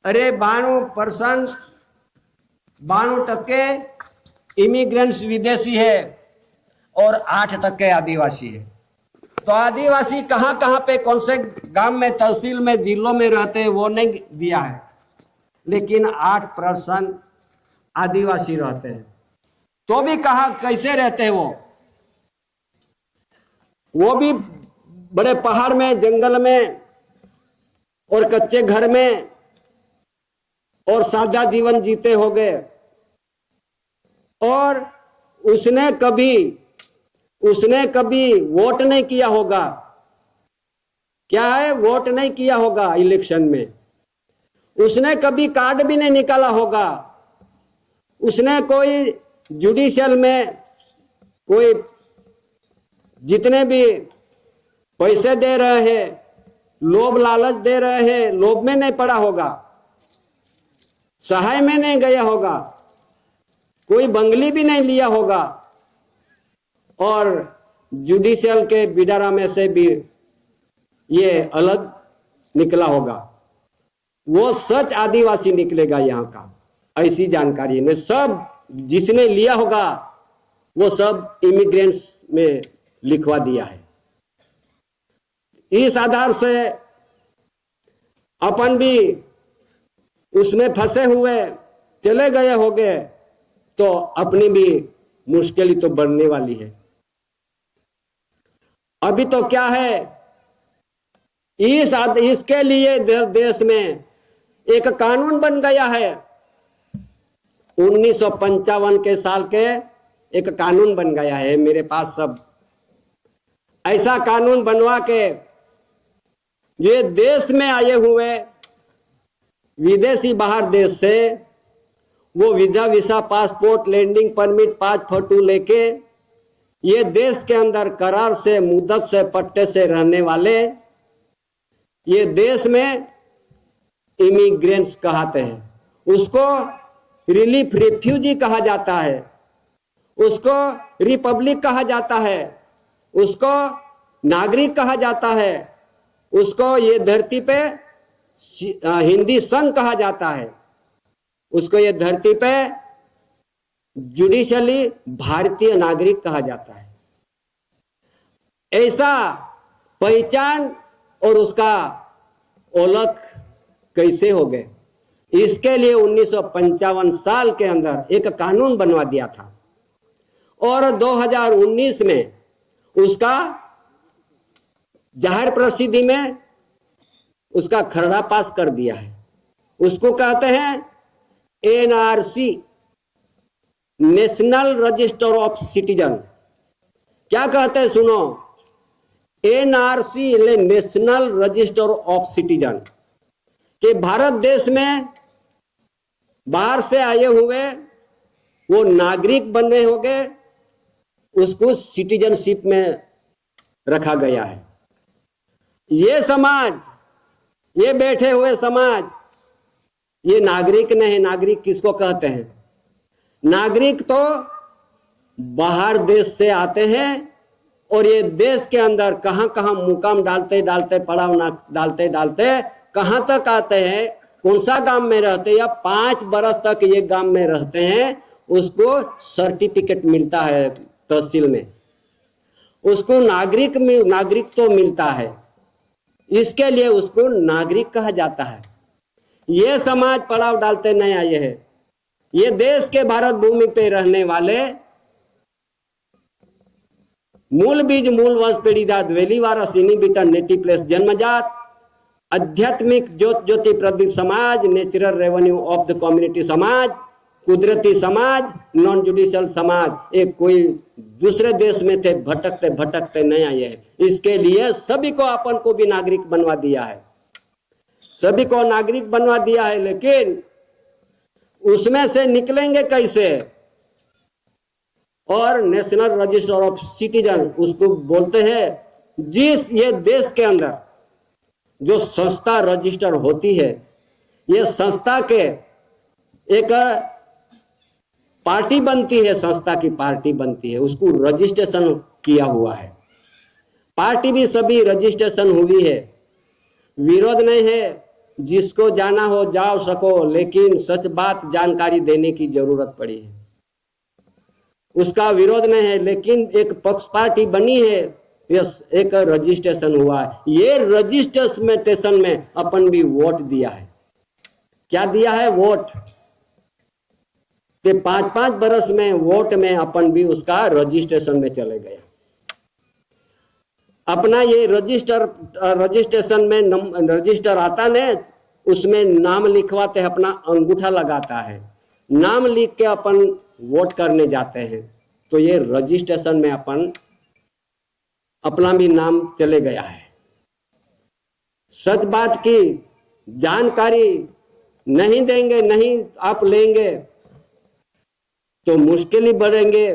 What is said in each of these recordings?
अरे 92% इमिग्रेंट्स विदेशी है और 8% आदिवासी है। तो आदिवासी कहाँ कहाँ पे कौन से गांव में, तहसील में, जिलों में रहते हैं वो नहीं दिया है, लेकिन 8% आदिवासी रहते हैं। तो भी कहाँ कैसे रहते हैं वो भी बड़े पहाड़ में, जंगल में और कच्चे घर में और सादा जीवन जीते होंगे। और उसने कभी वोट नहीं किया होगा। क्या है? वोट नहीं किया होगा इलेक्शन में। उसने कभी कार्ड भी नहीं निकाला होगा। उसने कोई जुडिशियल में कोई जितने भी पैसे दे रहे हैं, लोभ लालच दे रहे हैं, लोभ में नहीं पड़ा होगा, सहाय में नहीं गया होगा, कोई बंगली भी नहीं लिया होगा और जुडिशियल के बिडारा में से भी ये अलग निकला होगा। वो सच आदिवासी निकलेगा यहाँ का। ऐसी जानकारी ने सब जिसने लिया होगा वो सब इमिग्रेंट्स में लिखवा दिया है। इस आधार से अपन भी उसमें फंसे हुए चले गए होंगे तो अपनी भी मुश्किल तो बढ़ने वाली है। अभी तो क्या है, इसके लिए देश में एक कानून बन गया है। 1955 के साल के एक कानून बन गया है मेरे पास सब। ऐसा कानून बनवा के ये देश में आए हुए विदेशी बाहर देश से वो वीजा पासपोर्ट लैंडिंग परमिट 542 लेके ये देश के अंदर करार से, मुद्दत से, पट्टे से रहने वाले ये देश में इमिग्रेंट्स कहते हैं। उसको रिलीफ रेफ्यूजी कहा जाता है, उसको रिपब्लिक कहा जाता है, उसको नागरिक कहा जाता है, उसको ये धरती पे हिंदी संघ कहा जाता है, उसको ये धरती पे जुडिशली भारतीय नागरिक कहा जाता है। ऐसा पहचान और उसका ओलख कैसे हो गए, इसके लिए 1955 साल के अंदर एक कानून बनवा दिया था और 2019 में उसका जाहिर प्रसिद्धि में उसका खरड़ा पास कर दिया है। उसको कहते हैं NRC, national register of citizen. क्या कहते हैं सुनो, NRC national register of citizen कि भारत देश में बाहर से आए हुए वो नागरिक बने होंगे, उसको सिटीजनशिप में रखा गया है। ये समाज, ये बैठे हुए समाज, ये नागरिक नहीं। नागरिक किसको कहते हैं? नागरिक तो बाहर देश से आते हैं और ये देश के अंदर कहां कहां मुकाम डालते डालते, पड़ाव डालते डालते कहां तक आते हैं, कौन सा गांव में रहते हैं या 5 बरस तक ये गांव में रहते हैं, उसको सर्टिफिकेट मिलता है तहसील में, उसको नागरिक तो मिलता है। इसके लिए उसको नागरिक कहा जाता है। ये समाज पड़ाव डालते नहीं आए हैं। ये देश के भारत भूमि पे रहने वाले मूल बीज, मूल वंश, पीढ़ी जात, वेली वारा, सीनी बीटा, नेटिव प्लेस, जन्मजात, आध्यात्मिक ज्योति प्रदीप समाज, natural revenue of the community समाज, कुदरती समाज, नॉन जुडिशियल समाज। एक कोई दूसरे देश में थे, भटकते भटकते नहीं आए हैं। इसके लिए सभी को, अपन को भी नागरिक बनवा दिया है, सभी को नागरिक बनवा दिया है। लेकिन उसमें से निकलेंगे कैसे? और नेशनल रजिस्टर ऑफ सिटीजन उसको बोलते हैं। जिस ये देश के अंदर जो संस्था रजिस्टर होती है, ये संस्था के एक पार्टी बनती है, संस्था की पार्टी बनती है, उसको रजिस्ट्रेशन किया हुआ है। पार्टी भी सभी रजिस्ट्रेशन हुई है, विरोध नहीं है। जिसको जाना हो जाओ सको, लेकिन सच बात जानकारी देने की जरूरत पड़ी है। उसका विरोध नहीं है, लेकिन एक पक्ष पार्टी बनी है, यस, एक रजिस्ट्रेशन हुआ है। ये रजिस्ट्रेशन में अपन भी वोट दिया है। क्या दिया है? वोट। कि 5-5 बरस में वोट में अपन भी उसका रजिस्ट्रेशन में चले गए। अपना ये रजिस्ट्रेशन में रजिस्टर आता ने, उसमें नाम लिखवाते हैं, अपना अंगूठा लगाता है, नाम लिख के अपन वोट करने जाते हैं। तो ये रजिस्ट्रेशन में अपन अपना भी नाम चले गया है। सच बात की जानकारी नहीं देंगे, नहीं आप लेंगे तो मुश्किल ही बढ़ेंगे।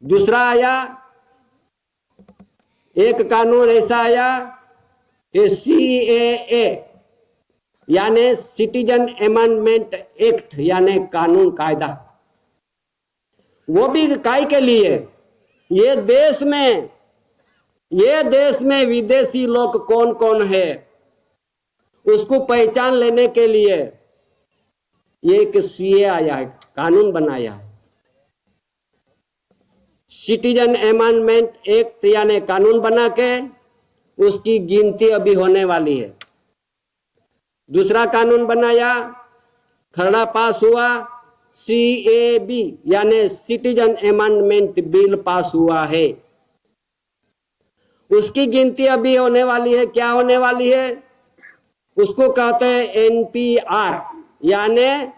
दूसरा आया, एक कानून ऐसा आया कि CAA यानी सिटीजन अमेंडमेंट एक्ट, यानी कानून कायदा। वो भी काय के लिए? ये देश में विदेशी लोग कौन कौन है उसको पहचान लेने के लिए ये एक CA आया है, कानून बनाया है। सिटीजन अमेंडमेंट एक्ट यानी कानून बना के उसकी गिनती अभी होने वाली है। दूसरा कानून बनाया, खरड़ा पास हुआ, CAB यानी सिटीजन अमेंडमेंट बिल पास हुआ है। उसकी गिनती अभी होने वाली है। क्या होने वाली है? उसको कहते हैं NPR यानी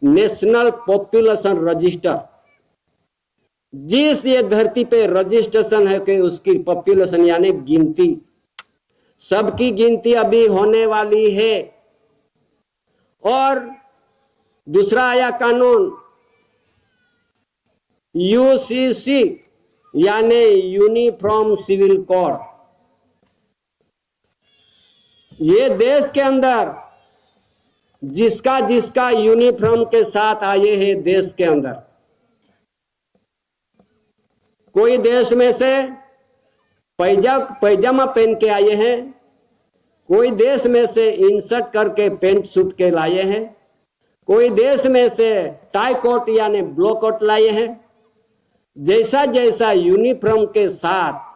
नेशनल पॉपुलेशन रजिस्टर। जिस ये धरती पे रजिस्ट्रेशन है कि उसकी पॉपुलेशन यानी गिनती, सबकी गिनती अभी होने वाली है। और दूसरा आया कानून UCC यानी यूनिफॉर्म सिविल कोड। ये देश के अंदर जिसका यूनिफॉर्म के साथ आए हैं, देश के अंदर कोई देश में से पैजामा पहन के आए हैं, कोई देश में से इंसर्ट करके पेंट सूट के लाए हैं, कोई देश में से टाई कोट यानी ब्लो कोट लाए हैं। जैसा जैसा यूनिफॉर्म के साथ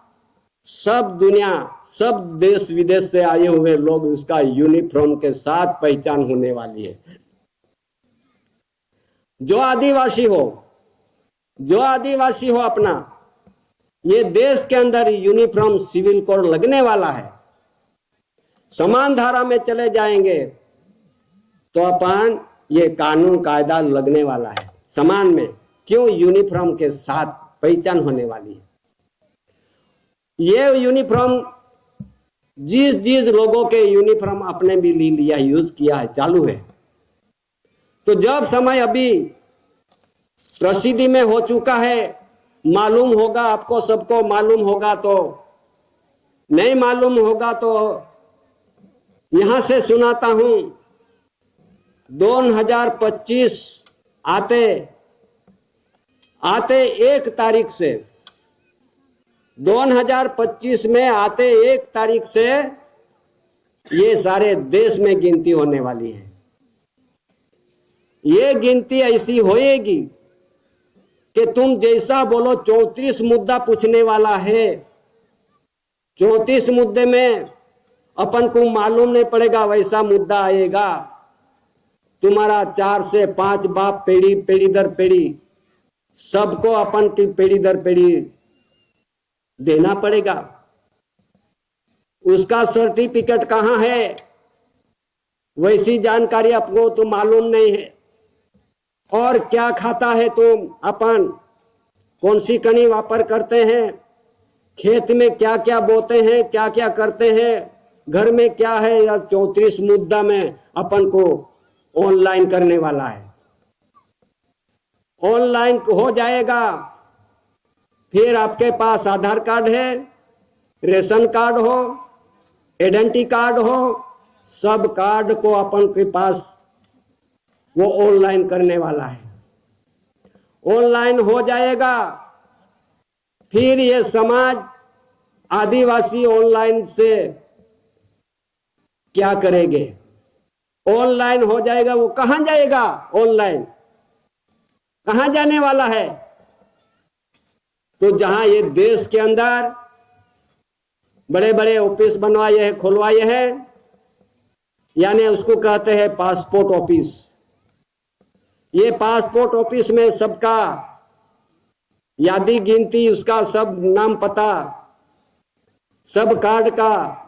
सब दुनिया, सब देश विदेश से आए हुए लोग उसका यूनिफॉर्म के साथ पहचान होने वाली है। जो आदिवासी हो अपना, ये देश के अंदर यूनिफॉर्म सिविल कोड लगने वाला है। समान धारा में चले जाएंगे तो अपन ये कानून कायदा लगने वाला है समान में। क्यों? यूनिफॉर्म के साथ पहचान होने वाली है। ये यूनिफॉर्म जिस लोगों के यूनिफॉर्म अपने भी ले लिया, यूज किया है, चालू है। तो जब समय अभी प्रसिद्धि में हो चुका है, मालूम होगा आपको, सबको मालूम होगा, तो नहीं मालूम होगा तो यहां से सुनाता हूं। 2025 आते 1 तारीख से, 2025 में आते 1 तारीख से ये सारे देश में गिनती होने वाली है। ये गिनती ऐसी होएगी कि तुम जैसा बोलो, 34 मुद्दा पूछने वाला है। 34 मुद्दे में अपन को मालूम नहीं पड़ेगा, वैसा मुद्दा आएगा। तुम्हारा 4 से 5 बाप पीढ़ी दर पीढ़ी सबको अपन की पीढ़ी दर पीढ़ी देना पड़ेगा। उसका सर्टिफिकेट कहाँ है, वैसी जानकारी आपको तो मालूम नहीं है। और क्या खाता है तुम, अपन कौन सी कनी वापर करते हैं, खेत में क्या क्या बोते हैं, क्या क्या करते हैं, घर में क्या है, या 34 मुद्दा में अपन को ऑनलाइन करने वाला है। ऑनलाइन हो जाएगा। फिर आपके पास आधार कार्ड है, रेशन कार्ड हो, आइडेंटिटी कार्ड हो, सब कार्ड को अपन के पास वो ऑनलाइन करने वाला है। ऑनलाइन हो जाएगा। फिर ये समाज आदिवासी ऑनलाइन से क्या करेंगे? ऑनलाइन हो जाएगा, वो कहां जाएगा? ऑनलाइन कहां जाने वाला है? तो जहां ये देश के अंदर बड़े बड़े ऑफिस बनवाए हैं, खुलवाए हैं, यानी उसको कहते हैं पासपोर्ट ऑफिस। ये पासपोर्ट ऑफिस में सबका यादी गिनती, उसका सब नाम पता, सब कार्ड का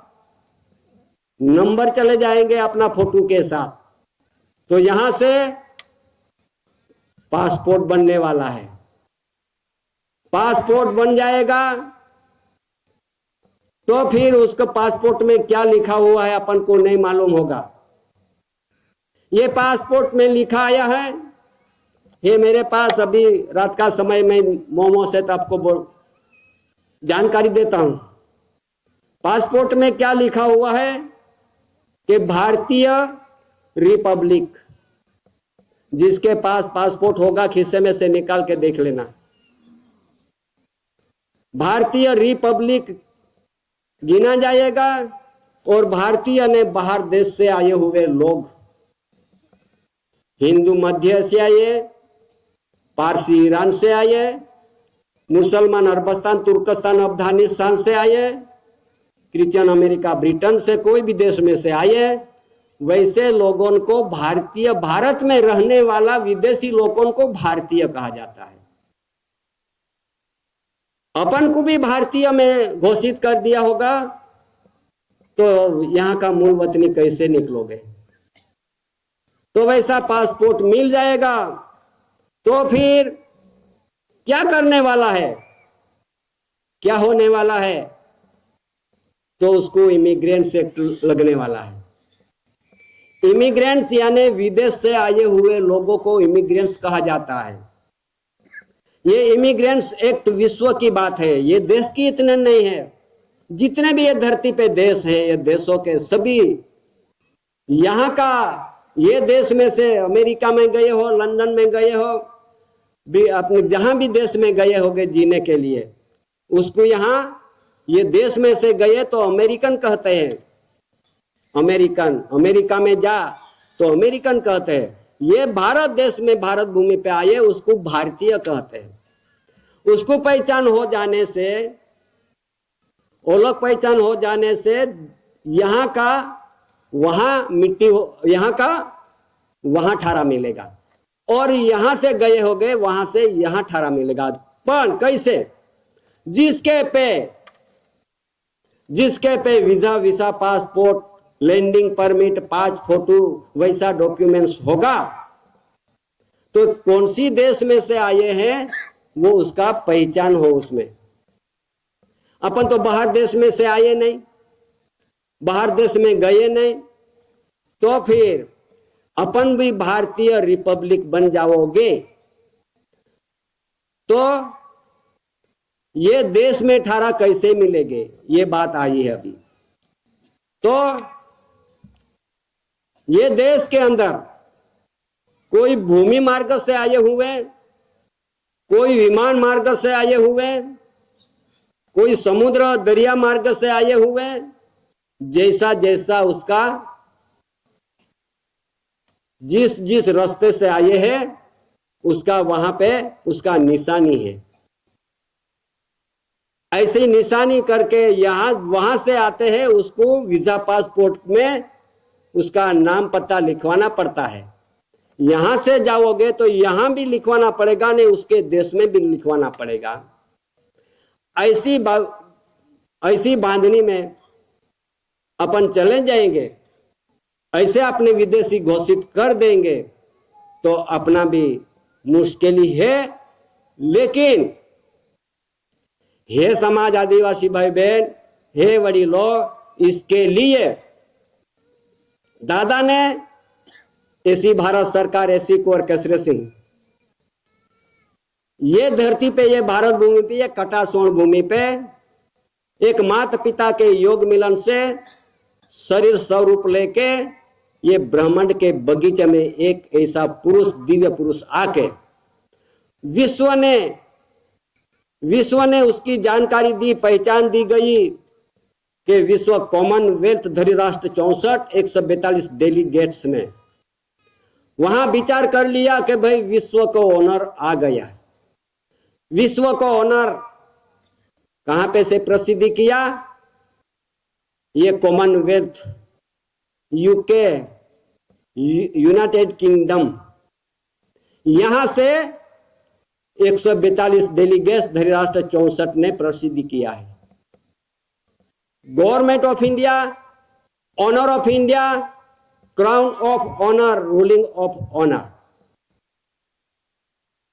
नंबर चले जाएंगे अपना फोटो के साथ। तो यहां से पासपोर्ट बनने वाला है। पासपोर्ट बन जाएगा तो फिर उसका पासपोर्ट में क्या लिखा हुआ है अपन को नहीं मालूम होगा। ये पासपोर्ट में लिखा आया है, ये मेरे पास अभी रात का समय में मोमो से तो आपको जानकारी देता हूं। पासपोर्ट में क्या लिखा हुआ है कि भारतीय रिपब्लिक। जिसके पास पासपोर्ट होगा खिस्से में से निकाल के देख लेना। भारतीय रिपब्लिक गिना जाएगा और भारतीय ने बाहर देश से आए हुए लोग, हिंदू मध्य से आए, पारसी ईरान से आए, मुसलमान अरबस्तान तुर्कस्तान अफगानिस्तान से आए, क्रिश्चियन अमेरिका ब्रिटेन से कोई भी देश में से आए, वैसे लोगों को भारतीय, भारत में रहने वाला विदेशी लोगों को भारतीय कहा जाता है। अपन को भी भारतीय में घोषित कर दिया होगा तो यहां का मूल वतनी कैसे निकलोगे? तो वैसा पासपोर्ट मिल जाएगा तो फिर क्या करने वाला है, क्या होने वाला है? तो उसको इमिग्रेंट्स एक्ट लगने वाला है। इमिग्रेंट्स यानी विदेश से आए हुए लोगों को इमिग्रेंट्स कहा जाता है। ये इमिग्रेंट्स एक्ट विश्व की बात है, ये देश की इतने नहीं है। जितने भी ये धरती पे देश है, ये देशों के सभी यहाँ का, ये देश में से अमेरिका में गए हो, लंदन में गए हो, भी अपने जहां भी देश में गए होगे जीने के लिए, उसको यहाँ ये देश में से गए तो अमेरिकन कहते हैं। अमेरिकन, अमेरिका में जा तो अमेरिकन कहते हैं। ये भारत देश में, भारत भूमि पे आए उसको भारतीय कहते हैं। उसको पहचान हो जाने से, ओळख पहचान हो जाने से यहाँ का वहां मिट्टी हो, यहाँ का वहां ठारा मिलेगा, और यहां से गए होगे वहां से यहां ठारा मिलेगा। पर कैसे? जिसके पे visa, visa, passport, landing permit, 5 photo वैसा डॉक्यूमेंट्स होगा तो कौन सी देश में से आए हैं वो उसका पहचान हो उसमें। अपन तो बाहर देश में से आए नहीं, बाहर देश में गए नहीं, तो फिर अपन भी भारतीय रिपब्लिक बन जाओगे तो ये देश में ठारा कैसे मिलेंगे, ये बात आई है अभी। तो ये देश के अंदर कोई भूमि मार्ग से आए हुए, कोई विमान मार्ग से आए हुए, कोई समुद्र दरिया मार्ग से आए हुए, जैसा जैसा उसका जिस जिस रास्ते से आए हैं उसका वहां पे उसका निशानी है। ऐसी निशानी करके यहां वहां से आते हैं, उसको वीजा पासपोर्ट में उसका नाम पता लिखवाना पड़ता है। यहां से जाओगे तो यहां भी लिखवाना पड़ेगा, नहीं उसके देश में भी लिखवाना पड़ेगा। ऐसी बांधनी में अपन चले जाएंगे, ऐसे अपने विदेशी घोषित कर देंगे तो अपना भी मुश्किल ही है। लेकिन हे समाज, आदिवासी भाई बहन, हे बड़ी लोग, इसके लिए दादा ने, ऐसी भारत सरकार, ऐसी कोर कसरे सिंह, ये धरती पे, ये भारत भूमि पे, ये कटा सोन भूमि पे एक माता पिता के योग मिलन से शरीर स्वरूप लेके ये ब्रह्मांड के बगीचे में एक ऐसा पुरुष, दिव्य पुरुष आके विश्व ने उसकी जानकारी दी, पहचान दी गई, कि विश्व कॉमनवेल्थ धरीराष्ट्र 64 142 डेलीगेट्स ने वहां विचार कर लिया कि भाई विश्व को ऑनर आ गया। विश्व को ऑनर कहां पे से प्रसिद्धि किया? ये कॉमनवेल्थ, यूके, यूनाइटेड किंगडम, यहां से 142 डेलीगेट्स धरीराष्ट्र 64 ने प्रसिद्धि किया है। Government of India, honour of India, crown of honour, ruling of honour.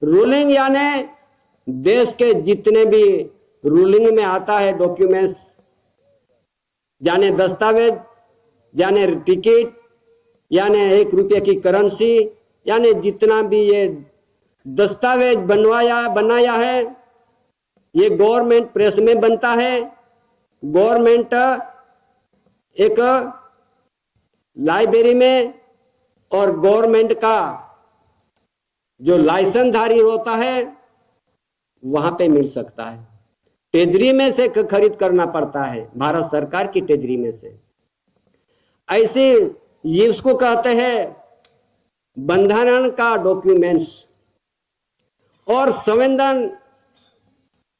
Ruling यानी देश के जितने भी रूलिंग में आता है डॉक्यूमेंट्स, जाने दस्तावेज, जाने टिकट, यानी 1 रुपये की करेंसी, यानी जितना भी ये दस्तावेज बनाया है, ये गवर्नमेंट प्रेस में बनता है। गवर्नमेंट एक लाइब्रेरी में और गवर्नमेंट का जो लाइसेंसधारी होता है वहां पे मिल सकता है। ट्रेजरी में से खरीद करना पड़ता है, भारत सरकार की ट्रेजरी में से। ऐसे ये उसको कहते हैं बंधारण का डॉक्यूमेंट्स। और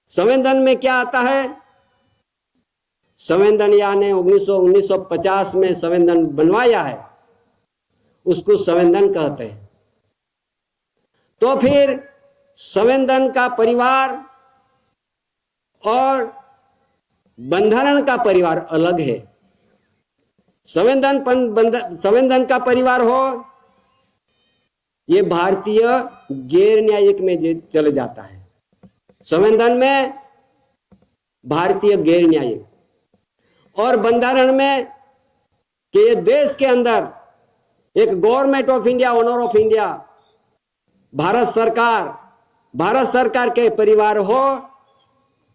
संविधान में क्या आता है? संविधान यानी 1950 में संविधान बनवाया है, उसको संविधान कहते हैं। तो फिर संविधान का परिवार और बंधारण का परिवार अलग है। संविधान का परिवार हो, ये भारतीय गैर न्यायिक में चले जाता है। संविधान में भारतीय गैर न्यायिक, और बंधारण में कि ये देश के अंदर एक government of India, honour of India, Bharat सरकार के परिवार हो,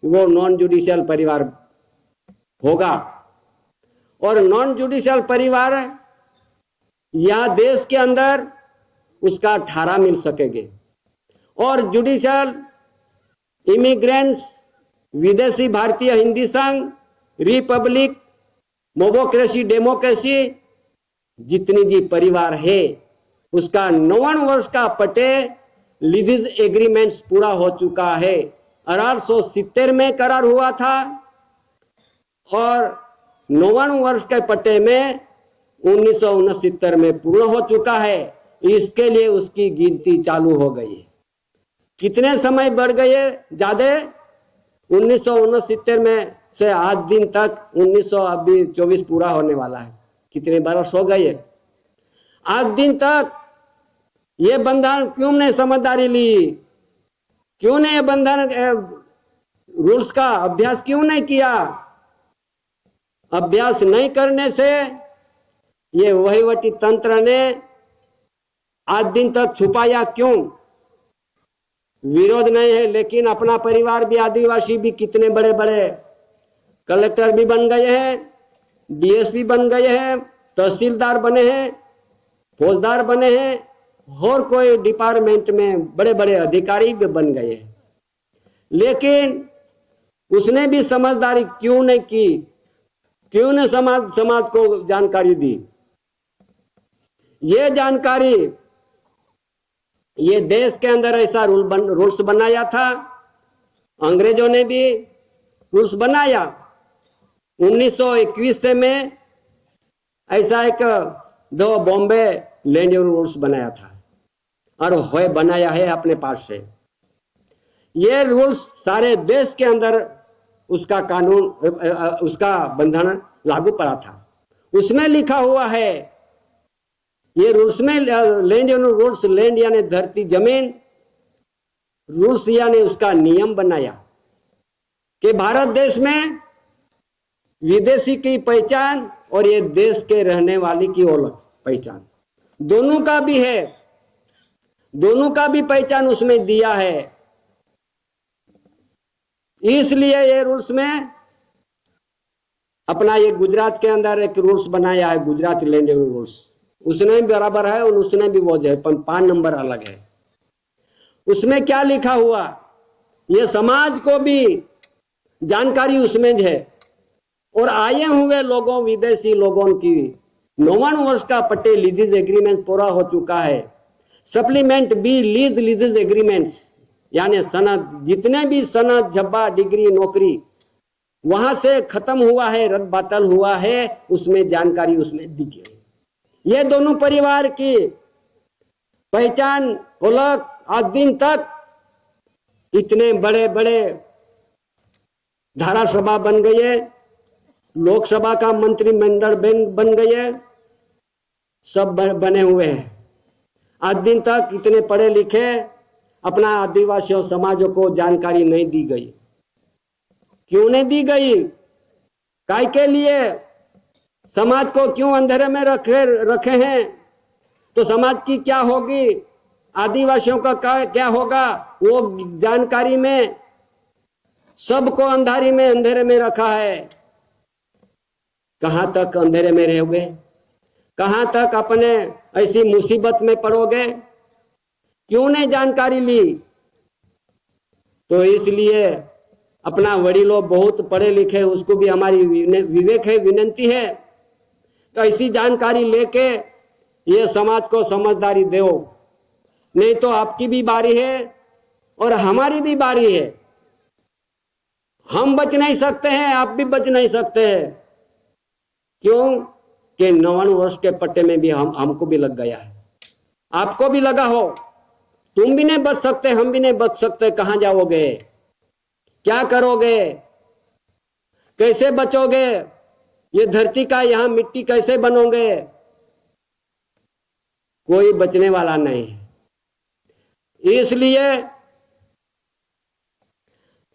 वो नॉन जुडिशियल परिवार होगा। और नॉन जुडिशियल परिवार यहां देश के अंदर उसका 18 मिल सकेंगे, और जुडिशियल इमिग्रेंट्स, विदेशी भारतीय हिंदी संघ, रिपब्लिक, डेमोक्रेसी जितनी जी परिवार है, उसका 59 वर्ष का पटे लीज एग्रीमेंट्स पूरा हो चुका है। 1870 में करार हुआ था और 59 वर्ष के पट्टे में 1969 में पूर्ण हो चुका है। इसके लिए उसकी गिनती चालू हो गई है। कितने समय बढ़ गए? ज्यादा। 1969 में से आज दिन तक 1924 पूरा होने वाला है। कितने बरस हो गए? आज दिन तक ये बंधन क्यों नहीं समझदारी ली? क्यों नहीं ये बंधन रूल्स का अभ्यास क्यों नहीं किया? अभ्यास नहीं करने से ये वहीवटी तंत्र ने आज दिन तक छुपाया क्यों? विरोध नहीं है, लेकिन अपना परिवार भी, आदिवासी भी कितने बड़े बड़े कलेक्टर भी बन गए हैं, डीएसपी बन गए हैं, तहसीलदार बने हैं, फौजदार बने हैं, और कोई डिपार्टमेंट में बड़े बड़े अधिकारी भी बन गए हैं। लेकिन उसने भी समझदारी क्यों नहीं की? क्यों ने समाज को जानकारी दी? ये जानकारी, ये देश के अंदर ऐसा रूल्स बनाया था, अंग्रेजों ने भी रूल्स बनाया। 1921 से में ऐसा एक दो बॉम्बे लैंड रूल्स बनाया था, और बनाया है अपने पास से। ये रूल्स सारे देश के अंदर उसका कानून, उसका बंधन लागू पड़ा था। उसमें लिखा हुआ है, ये रूल्स में लैंड रूल्स, लैंड यानी धरती जमीन, रूल्स यानी उसका नियम बनाया कि भारत देश में विदेशी की पहचान और ये देश के रहने वाले की अलग पहचान, दोनों का भी है, दोनों का भी पहचान उसमें दिया है। इसलिए ये रूल्स में अपना ये गुजरात के अंदर एक रूल्स बनाया है, गुजरात लैंड रूल्स, उसने भी बराबर है और उसने भी वो है, 5 नंबर अलग है। उसमें क्या लिखा हुआ, ये समाज को भी जानकारी उसमें है और आए हुए लोगों, विदेशी लोगों की 59 वर्ष का पट्टे लीजेज एग्रीमेंट पूरा हो चुका है। सप्लीमेंट बी लीजेज एग्रीमेंट्स, यानी सनद, जितने भी सनद, झब्बा, डिग्री, नौकरी वहां से खत्म हुआ है, रद्द बातल हुआ है, उसमें जानकारी उसमें दी गई। ये दोनों परिवार की पहचान, ओळख आज दिन तक इतने बड़े बड़े धारासभा बन गए, लोकसभा का मंत्रिमंडल बन गए, सब बने हुए हैं। आज दिन तक इतने पढ़े लिखे अपना आदिवासियों समाजों को जानकारी नहीं दी गई। क्यों नहीं दी गई? काय के लिए? समाज को क्यों अंधेरे में रखे हैं? तो समाज की क्या होगी, आदिवासियों का क्या होगा, वो जानकारी में सबको अंधेरे में रखा है। कहां तक अंधेरे में रहोगे? कहां तक अपने ऐसी मुसीबत में पड़ोगे? क्यों नहीं जानकारी ली? तो इसलिए अपना वडीलों बहुत पढ़े लिखे, उसको भी हमारी विवेक है, विनती है, तो ऐसी जानकारी लेके ये समाज को समझदारी दो। नहीं तो आपकी भी बारी है और हमारी भी बारी है। हम बच नहीं सकते हैं, आप भी बच नहीं सकते हैं। क्यों कि 59 वर्ष के पट्टे में भी हमको भी लग गया है, आपको भी लगा हो। तुम भी नहीं बच सकते, हम भी नहीं बच सकते। कहां जाओगे? क्या करोगे? कैसे बचोगे? ये धरती का यहां मिट्टी कैसे बनोगे? कोई बचने वाला नहीं है।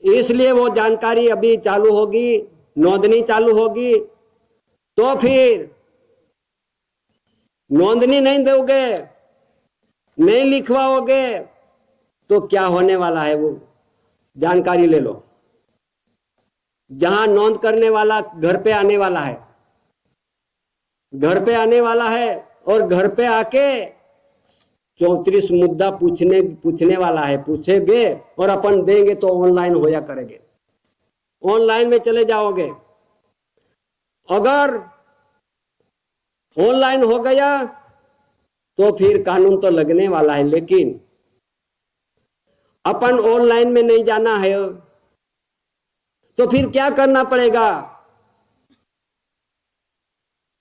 इसलिए वो जानकारी अभी चालू होगी, नोंदनी चालू होगी। तो फिर नोंदनी नहीं दोगे, नहीं लिखवाओगे, तो क्या होने वाला है? वो जानकारी ले लो। जहां नोंद करने वाला घर पे आने वाला है, घर पे आने वाला है, और घर पे आके 34 मुद्दा पूछने वाला है, पूछेंगे और अपन देंगे तो ऑनलाइन होया करेंगे। ऑनलाइन में चले जाओगे। अगर ऑनलाइन हो गया तो फिर कानून तो लगने वाला है, लेकिन अपन ऑनलाइन में नहीं जाना है तो फिर क्या करना पड़ेगा?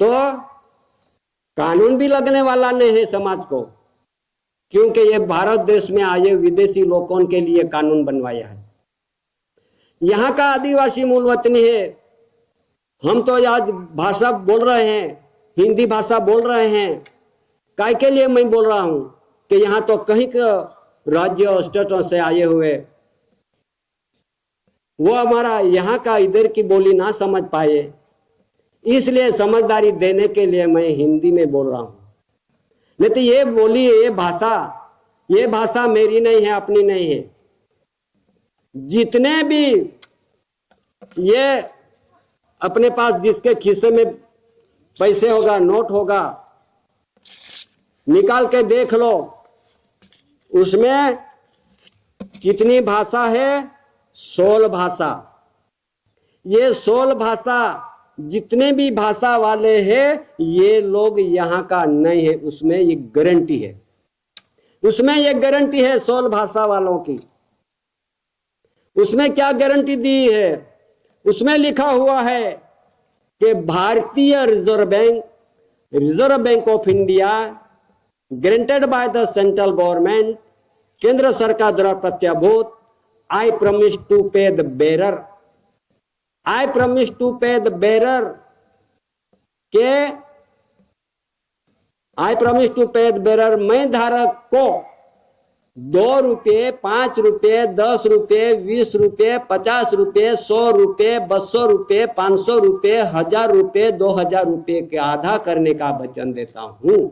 तो कानून भी लगने वाला नहीं है समाज को, क्योंकि ये भारत देश में आए विदेशी लोगों के लिए कानून बनवाया है। यहाँ का आदिवासी मूल वतनी है। हम तो आज भाषा बोल रहे हैं, हिंदी भाषा बोल रहे हैं। काय के लिए मैं बोल रहा हूं कि यहाँ तो कहीं के राज्य और स्टेटों से आए हुए, वो हमारा यहाँ का इधर की बोली ना समझ पाए, इसलिए समझदारी देने के लिए मैं हिंदी में बोल रहा हूं। नहीं तो ये बोली, ये भाषा मेरी नहीं है, अपनी नहीं है। जितने भी ये अपने पास जिसके खीसे में पैसे होगा, नोट होगा, निकाल के देख लो, उसमें कितनी भाषा है? 16 भाषा। ये 16 भाषा जितने भी भाषा वाले हैं, ये लोग यहाँ का नहीं है, उसमें ये गारंटी है। उसमें ये गारंटी है 16 भाषा वालों की। उसमें क्या गारंटी दी है? उसमें लिखा हुआ है कि भारतीय reserve bank of India granted by the central government, केंद्र सरकार द्वारा प्रत्याभूत, I promise to pay the bearer. I promise to pay the bearer के I promise to pay the bearer, मैं धारक को 2 रुपये, 5 रुपये, 10 रुपये, 20 रुपये, 50 रुपये, 100 रुपये, 200 रुपये, 500 रुपये, 1000 रुपये, 2000 रुपये के आधा करने का वचन देता हूं।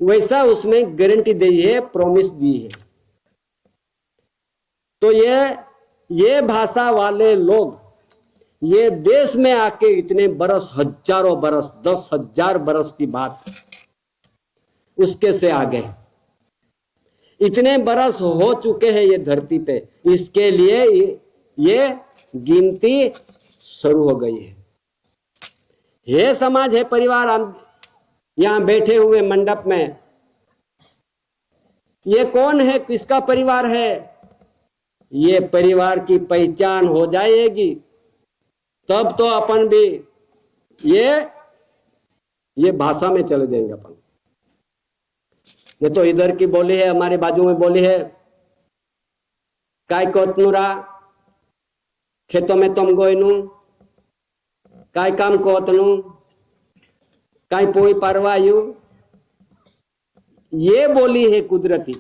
वैसा उसमें गारंटी दी है, प्रॉमिस दी है। तो ये भाषा वाले लोग ये देश में आके इतने बरस, हजारों बरस, 10,000 बरस की बात, उसके से आगे इतने बरस हो चुके हैं ये धरती पे। इसके लिए ये गिनती शुरू हो गई है। हे समाज, है परिवार, यहां बैठे हुए मंडप में, ये कौन है, किसका परिवार है? ये परिवार की पहचान हो जाएगी तब तो अपन भी ये भाषा में चले जाएंगे अपन। ये तो इधर की बोली है, हमारे बाजू में बोली है, काय कोतनुरा खेतों में तुम गोयनु, काय काम कोतनु, काय पोई परवायु। ये बोली है कुदरती।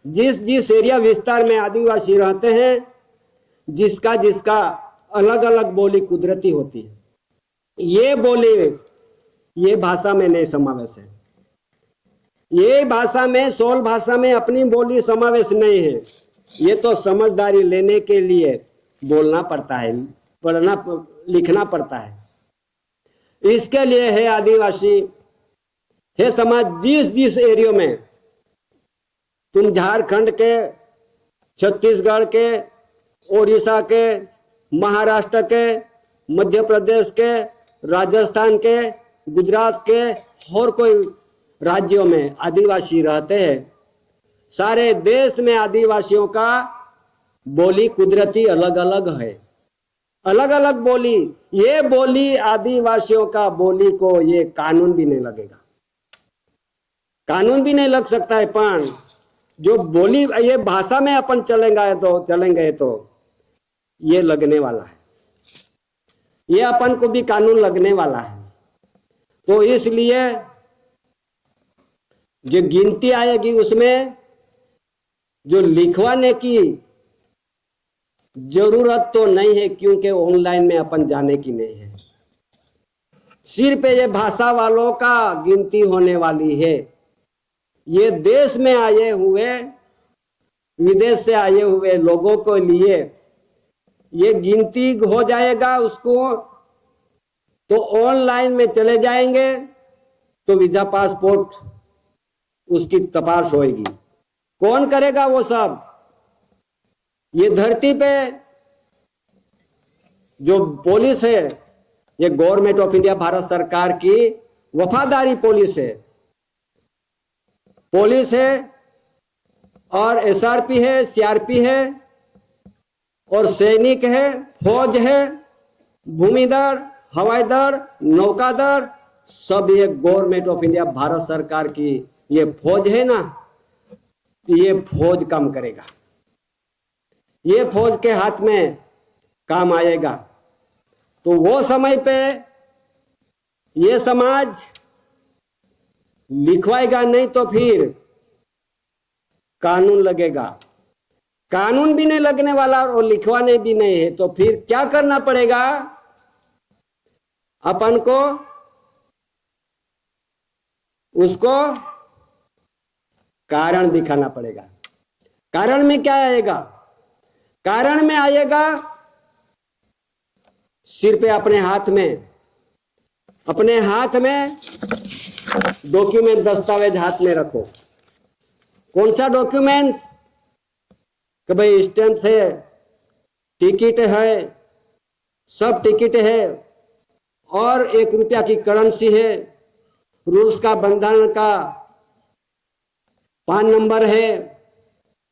जिस एरिया विस्तार में आदिवासी रहते हैं, जिसका जिसका अलग अलग बोली कुदरती होती है। ये बोली ये भाषा में नहीं समावेश है। ये भाषा में, सोल भाषा में अपनी बोली समावेश नहीं है। ये तो समझदारी लेने के लिए बोलना पड़ता है, पढ़ना लिखना पड़ता है। इसके लिए है आदिवासी, है समाज, जिस एरिया में तुम झारखंड के, छत्तीसगढ़ के, ओडिशा के, महाराष्ट्र के, मध्य प्रदेश के, राजस्थान के, गुजरात के और कोई राज्यों में आदिवासी रहते हैं, सारे देश में आदिवासियों का बोली कुदरती अलग अलग है, अलग अलग बोली। ये बोली आदिवासियों का बोली को ये कानून भी नहीं लगेगा, कानून भी नहीं लग सकता है। पण जो बोली ये भाषा में अपन चलेंगे तो ये लगने वाला है, ये अपन को भी कानून लगने वाला है। तो इसलिए जो गिनती आएगी उसमें जो लिखवाने की जरूरत तो नहीं है, क्योंकि ऑनलाइन में अपन जाने की नहीं है। सिर्फ ये भाषा वालों का गिनती होने वाली है। ये देश में आए हुए, विदेश से आए हुए लोगों को लिए ये गिनती हो जाएगा। उसको तो ऑनलाइन में चले जाएंगे तो वीजा पासपोर्ट उसकी तपास होगी। कौन करेगा वो सब? ये धरती पे जो पुलिस है, ये गवर्नमेंट ऑफ इंडिया, भारत सरकार की वफादारी पुलिस है और एसआरपी है, सीआरपी है और सैनिक है, फौज है, भूमिदल, हवाई दल, नौकादल, सब ये गवर्नमेंट ऑफ इंडिया, भारत सरकार की ये फौज है ना, ये फौज काम करेगा, ये फौज के हाथ में काम आएगा। तो वो समय पे ये समाज लिखवाएगा नहीं तो फिर कानून लगेगा। कानून भी नहीं लगने वाला और लिखवाने भी नहीं है, तो फिर क्या करना पड़ेगा? अपन को उसको कारण दिखाना पड़ेगा। कारण में क्या आएगा? कारण में आएगा सिर पे अपने हाथ में डॉक्यूमेंट, दस्तावेज हाथ में रखो। कौन सा डॉक्यूमेंट्स? कि भाई स्टैंप है, टिकट है, सब टिकट है और 1 रुपया की करेंसी है, रूल्स का बंधन का पान नंबर है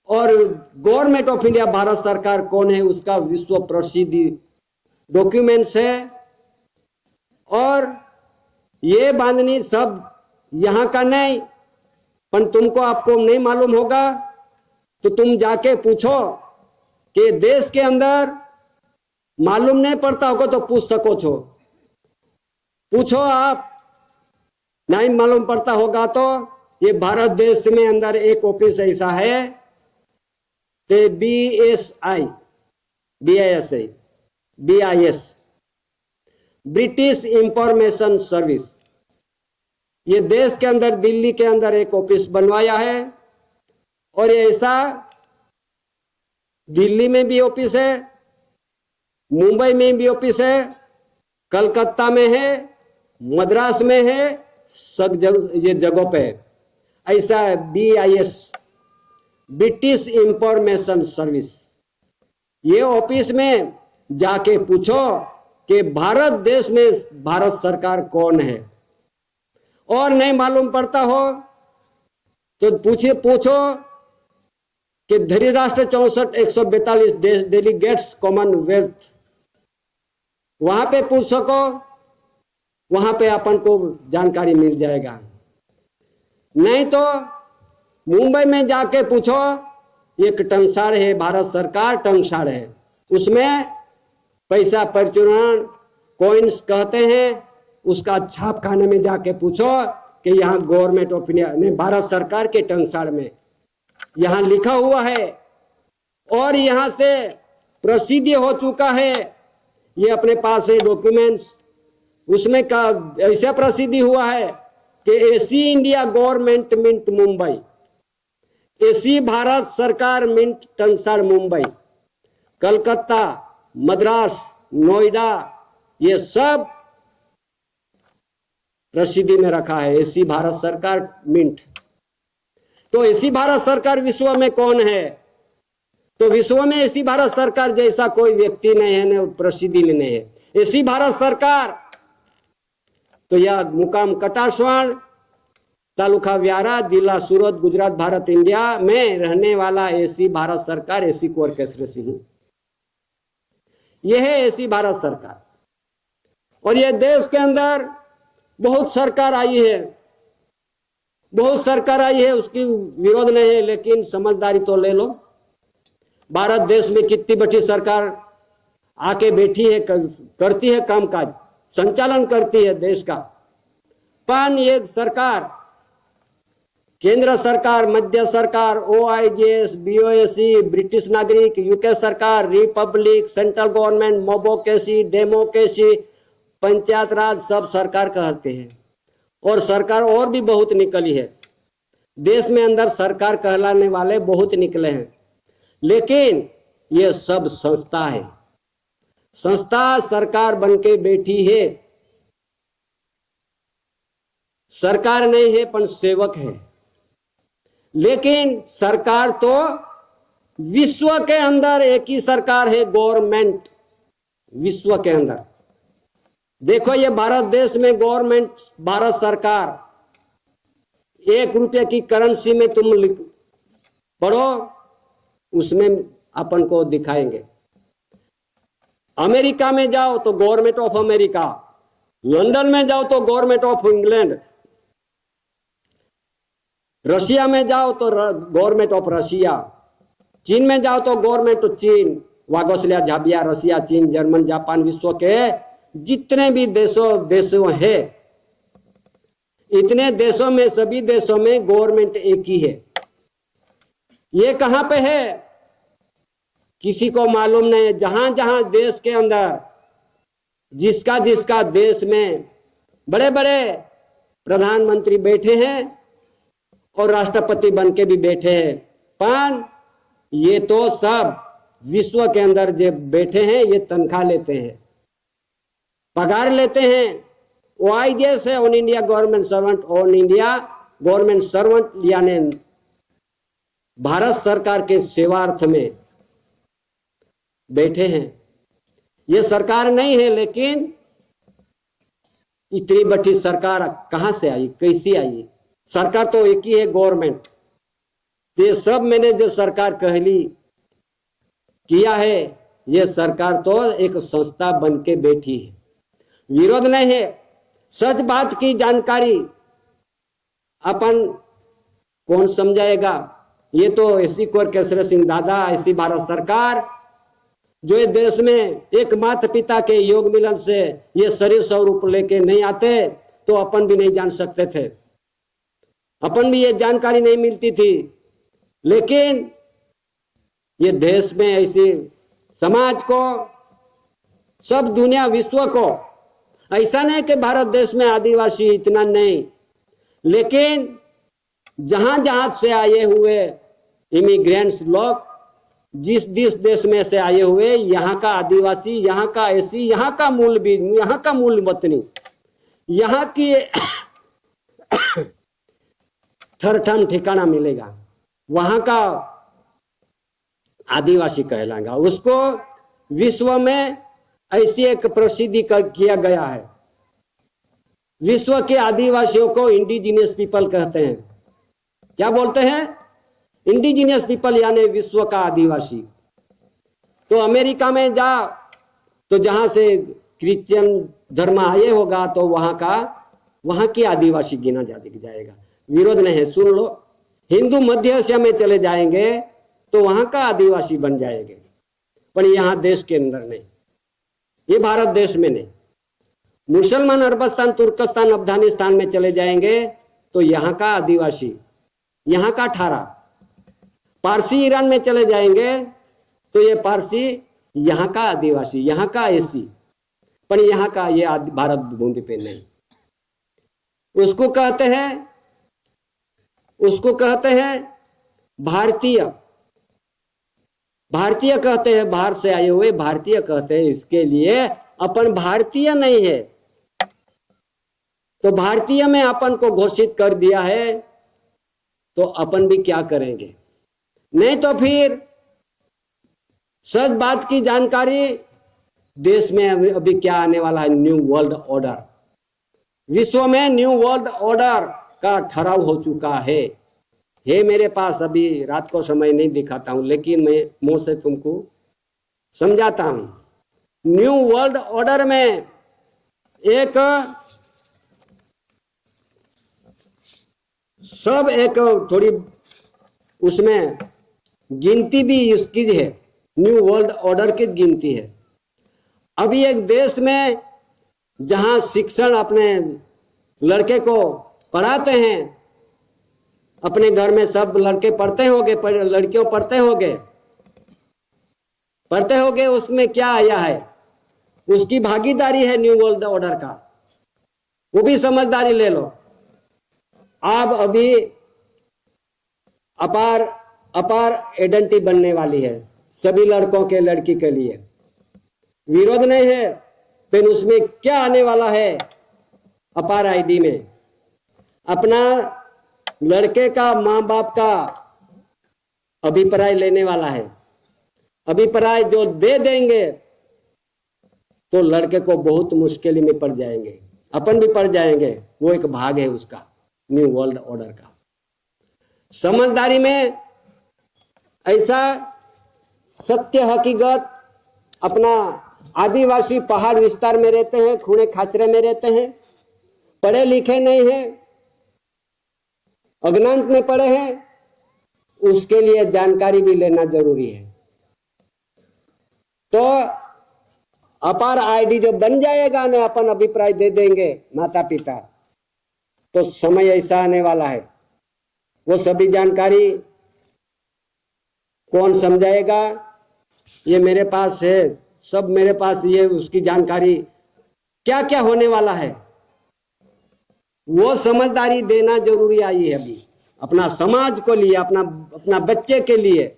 और गवर्नमेंट ऑफ इंडिया, भारत सरकार कौन है उसका विश्व प्रसिद्ध डॉक्यूमेंट्स है। और ये बांधनी सब यहां का नहीं, पर तुमको आपको नहीं मालूम होगा तो तुम जाके पूछो कि देश के अंदर मालूम नहीं पड़ता होगा तो पूछ सको छो। पूछो, आप नहीं मालूम पड़ता होगा तो ये भारत देश में अंदर एक ऑफिस ऐसा है, ते BIS, ब्रिटिश इंफॉर्मेशन सर्विस। ये देश के अंदर, दिल्ली के अंदर एक ऑफिस बनवाया है और ये ऐसा दिल्ली में भी ऑफिस है, मुंबई में भी ऑफिस है, कलकत्ता में है, मद्रास में है, सब ये जगहों पे ऐसा है। BIS, British information service. ये ऑफिस में जाके पूछो कि भारत देश में भारत सरकार कौन है। और नहीं मालूम पड़ता हो तो पूछो कि धृतराष्ट्र 64 142 डेलीगेट्स कॉमनवेल्थ, वहां पे पूछ सको, वहां पे अपन को जानकारी मिल जाएगा। नहीं तो मुंबई में जाके पूछो, एक टंकसाड़ है, भारत सरकार टंकसाड़ है, उसमें पैसा प्रचुरण कॉइन्स कहते हैं, उसका छाप खाने में जाके पूछो कि यहाँ गवर्नमेंट ऑफ इंडिया ने भारत सरकार के टंकसाड़ में यहाँ लिखा हुआ है और यहाँ से प्रसिद्ध हो चुका है। ये अपने पास है डॉक्यूमेंट्स, उसमें का ऐसा प्रसिद्धि हुआ है कि एसी इंडिया गवर्नमेंट मिंट मुंबई, एसी भारत सरकार मिंट टंकसाड़ मुंबई, कलकत्ता, मद्रास, नोएडा, ये सब प्रसिद्धि में रखा है एसी भारत सरकार मिंट। तो एसी भारत सरकार विश्व में कौन है? तो विश्व में एसी भारत सरकार जैसा कोई व्यक्ति नहीं है, न प्रसिद्धि में नहीं है। एसी भारत सरकार तो यह मुकाम कटासवाड़, तालुका व्यारा, जिला सूरत, गुजरात, भारत इंडिया में रहने वाला एसी भारत सरकार, एसी कोर केसरी सिंह, यह है एसी भारत सरकार। और यह देश के अंदर बहुत सरकार आई है, बहुत सरकार आई है, उसकी विरोध नहीं है, लेकिन समझदारी तो ले लो। भारत देश में कितनी बड़ी सरकार आके बैठी है, करती है कामकाज, संचालन करती है देश का। पर ये सरकार, केंद्र सरकार, मध्य सरकार, OIGS, BOSC, ब्रिटिश नागरिक, यूके सरकार, republic, central government, mobocracy, democracy, panchayat raj, सब सरकार कहते हैं। और सरकार और भी बहुत निकली है, देश में अंदर सरकार कहलाने वाले बहुत निकले हैं, लेकिन ये सब संस्था है। संस्था सरकार बन के बैठी है, सरकार नहीं है पर सेवक है। लेकिन सरकार तो विश्व के अंदर एक ही सरकार है, गवर्नमेंट, विश्व के अंदर। देखो ये भारत देश में गवर्नमेंट, भारत सरकार, 1 रुपये की करेंसी में तुम पढ़ो, उसमें अपन को दिखाएंगे। अमेरिका में जाओ तो गवर्नमेंट ऑफ अमेरिका, लंदन में जाओ तो गवर्नमेंट ऑफ इंग्लैंड, रशिया में जाओ तो गवर्नमेंट ऑफ रशिया, चीन में जाओ तो गवर्नमेंट ऑफ चीन, वागोस्लिया, झाबिया, रशिया, चीन, जर्मन, जापान, विश्व के जितने भी देशों है, इतने देशों में, सभी देशों में गवर्नमेंट एक ही है। ये कहां पे है किसी को मालूम नहीं है। जहां जहां देश के अंदर जिसका जिसका देश में बड़े बड़े प्रधानमंत्री बैठे हैं और राष्ट्रपति बन के भी बैठे हैं, पर ये तो सब विश्व के अंदर जो बैठे हैं ये तनख्वाह लेते हैं, पगार लेते हैं। OIGS है, on India government servant, on India government servant, यानी भारत सरकार के सेवार्थ में बैठे हैं। ये सरकार नहीं है, लेकिन इतनी बड़ी सरकार कहां से आई, कैसी आई? सरकार तो एक ही है, गवर्नमेंट। ये सब मैंने जो सरकार कहली किया है, ये सरकार तो एक संस्था बन के बैठी है, विरोध नहीं है। सच बात की जानकारी अपन कौन समझाएगा? ये तो एसी कोर केसरी सिंह दादा, ऐसी भारत सरकार जो इस देश में एक माता पिता के योग मिलन से ये शरीर स्वरूप लेके नहीं आते तो अपन भी नहीं जान सकते थे, अपन भी ये जानकारी नहीं मिलती थी। लेकिन ये देश में ऐसी समाज को, सब दुनिया, विश्व को, ऐसा नहीं कि भारत देश में आदिवासी इतना नहीं, लेकिन जहां जहां से आए हुए इमिग्रेंट्स लोग, जिस देश में से आए हुए, यहाँ का आदिवासी, यहाँ का एसी, यहाँ का मूल भी, यहाँ का मूल वतनी, यहाँ की ठरठन ठिकाना मिलेगा, वहां का आदिवासी कहलाएगा। उसको विश्व में ऐसी एक प्रसिद्धि किया गया है। विश्व के आदिवासियों को इंडिजिनियस पीपल कहते हैं। क्या बोलते हैं? इंडिजिनियस पीपल, यानी विश्व का आदिवासी। तो अमेरिका में जा तो जहां से क्रिश्चियन धर्म आए होगा तो वहां की आदिवासी गिना जाएगा। विरोध नहीं है, सुन लो। हिंदू मध्य एशिया में चले जाएंगे तो वहां का आदिवासी बन जाएंगे, पर यहां देश के अंदर नहीं, ये भारत देश में नहीं। मुसलमान अरबस्तान, तुर्कस्तान, अफगानिस्तान में चले जाएंगे तो यहाँ का आदिवासी, यहाँ का ठारा। पारसी ईरान में चले जाएंगे तो ये पारसी यहाँ का आदिवासी, यहाँ का एसी, पर यहाँ का ये भारत भूमि पे नहीं। उसको कहते हैं भारतीय। भारतीय कहते हैं, बाहर से आए हुए भारतीय कहते हैं। इसके लिए अपन भारतीय नहीं है, तो भारतीय में अपन को घोषित कर दिया है, तो अपन भी क्या करेंगे? नहीं तो फिर सच बात की जानकारी, देश में अभी क्या आने वाला है? New world order. विश्व में न्यू वर्ल्ड ऑर्डर का ठहराव हो चुका है। मेरे पास अभी रात को समय नहीं दिखाता हूं, लेकिन मैं मुंह से तुमको समझाता हूं। न्यू वर्ल्ड ऑर्डर में एक थोड़ी उसमें गिनती भी इसकी है, न्यू वर्ल्ड ऑर्डर की गिनती है। अभी एक देश में जहां शिक्षण अपने लड़के को पढ़ाते हैं, अपने घर में सब लड़के पढ़ते होंगे, लड़कियों पढ़ते होंगे, उसमें क्या आया है? उसकी भागीदारी है न्यू वर्ल्ड ऑर्डर का, वो भी समझदारी ले लो। आप अभी अपार आइडेंटिटी बनने वाली है सभी लड़कों के, लड़की के लिए। विरोध नहीं है, फिर उसमें क्या आने वाला है? अपार आईडी में अपना लड़के का मां बाप का अभिप्राय लेने वाला है। अभिप्राय जो दे देंगे तो लड़के को बहुत मुश्किल में पड़ जाएंगे, अपन भी पड़ जाएंगे। वो एक भाग है उसका, न्यू वर्ल्ड ऑर्डर का। समझदारी में ऐसा सत्य हकीकत, अपना आदिवासी पहाड़ विस्तार में रहते हैं, खूणे खाचरे में रहते हैं, पढ़े लिखे नहीं हैं, अज्ञान में पड़े हैं, उसके लिए जानकारी भी लेना जरूरी है। तो अपार आईडी जो बन जाएगा ना, अपन अभिप्राय दे देंगे माता पिता, तो समय ऐसा आने वाला है, वो सभी जानकारी कौन समझाएगा? ये मेरे पास है, सब मेरे पास ये उसकी जानकारी क्या क्या होने वाला है, वो समझदारी देना जरूरी आई है अभी, अपना समाज को लिए, अपना बच्चे के लिए।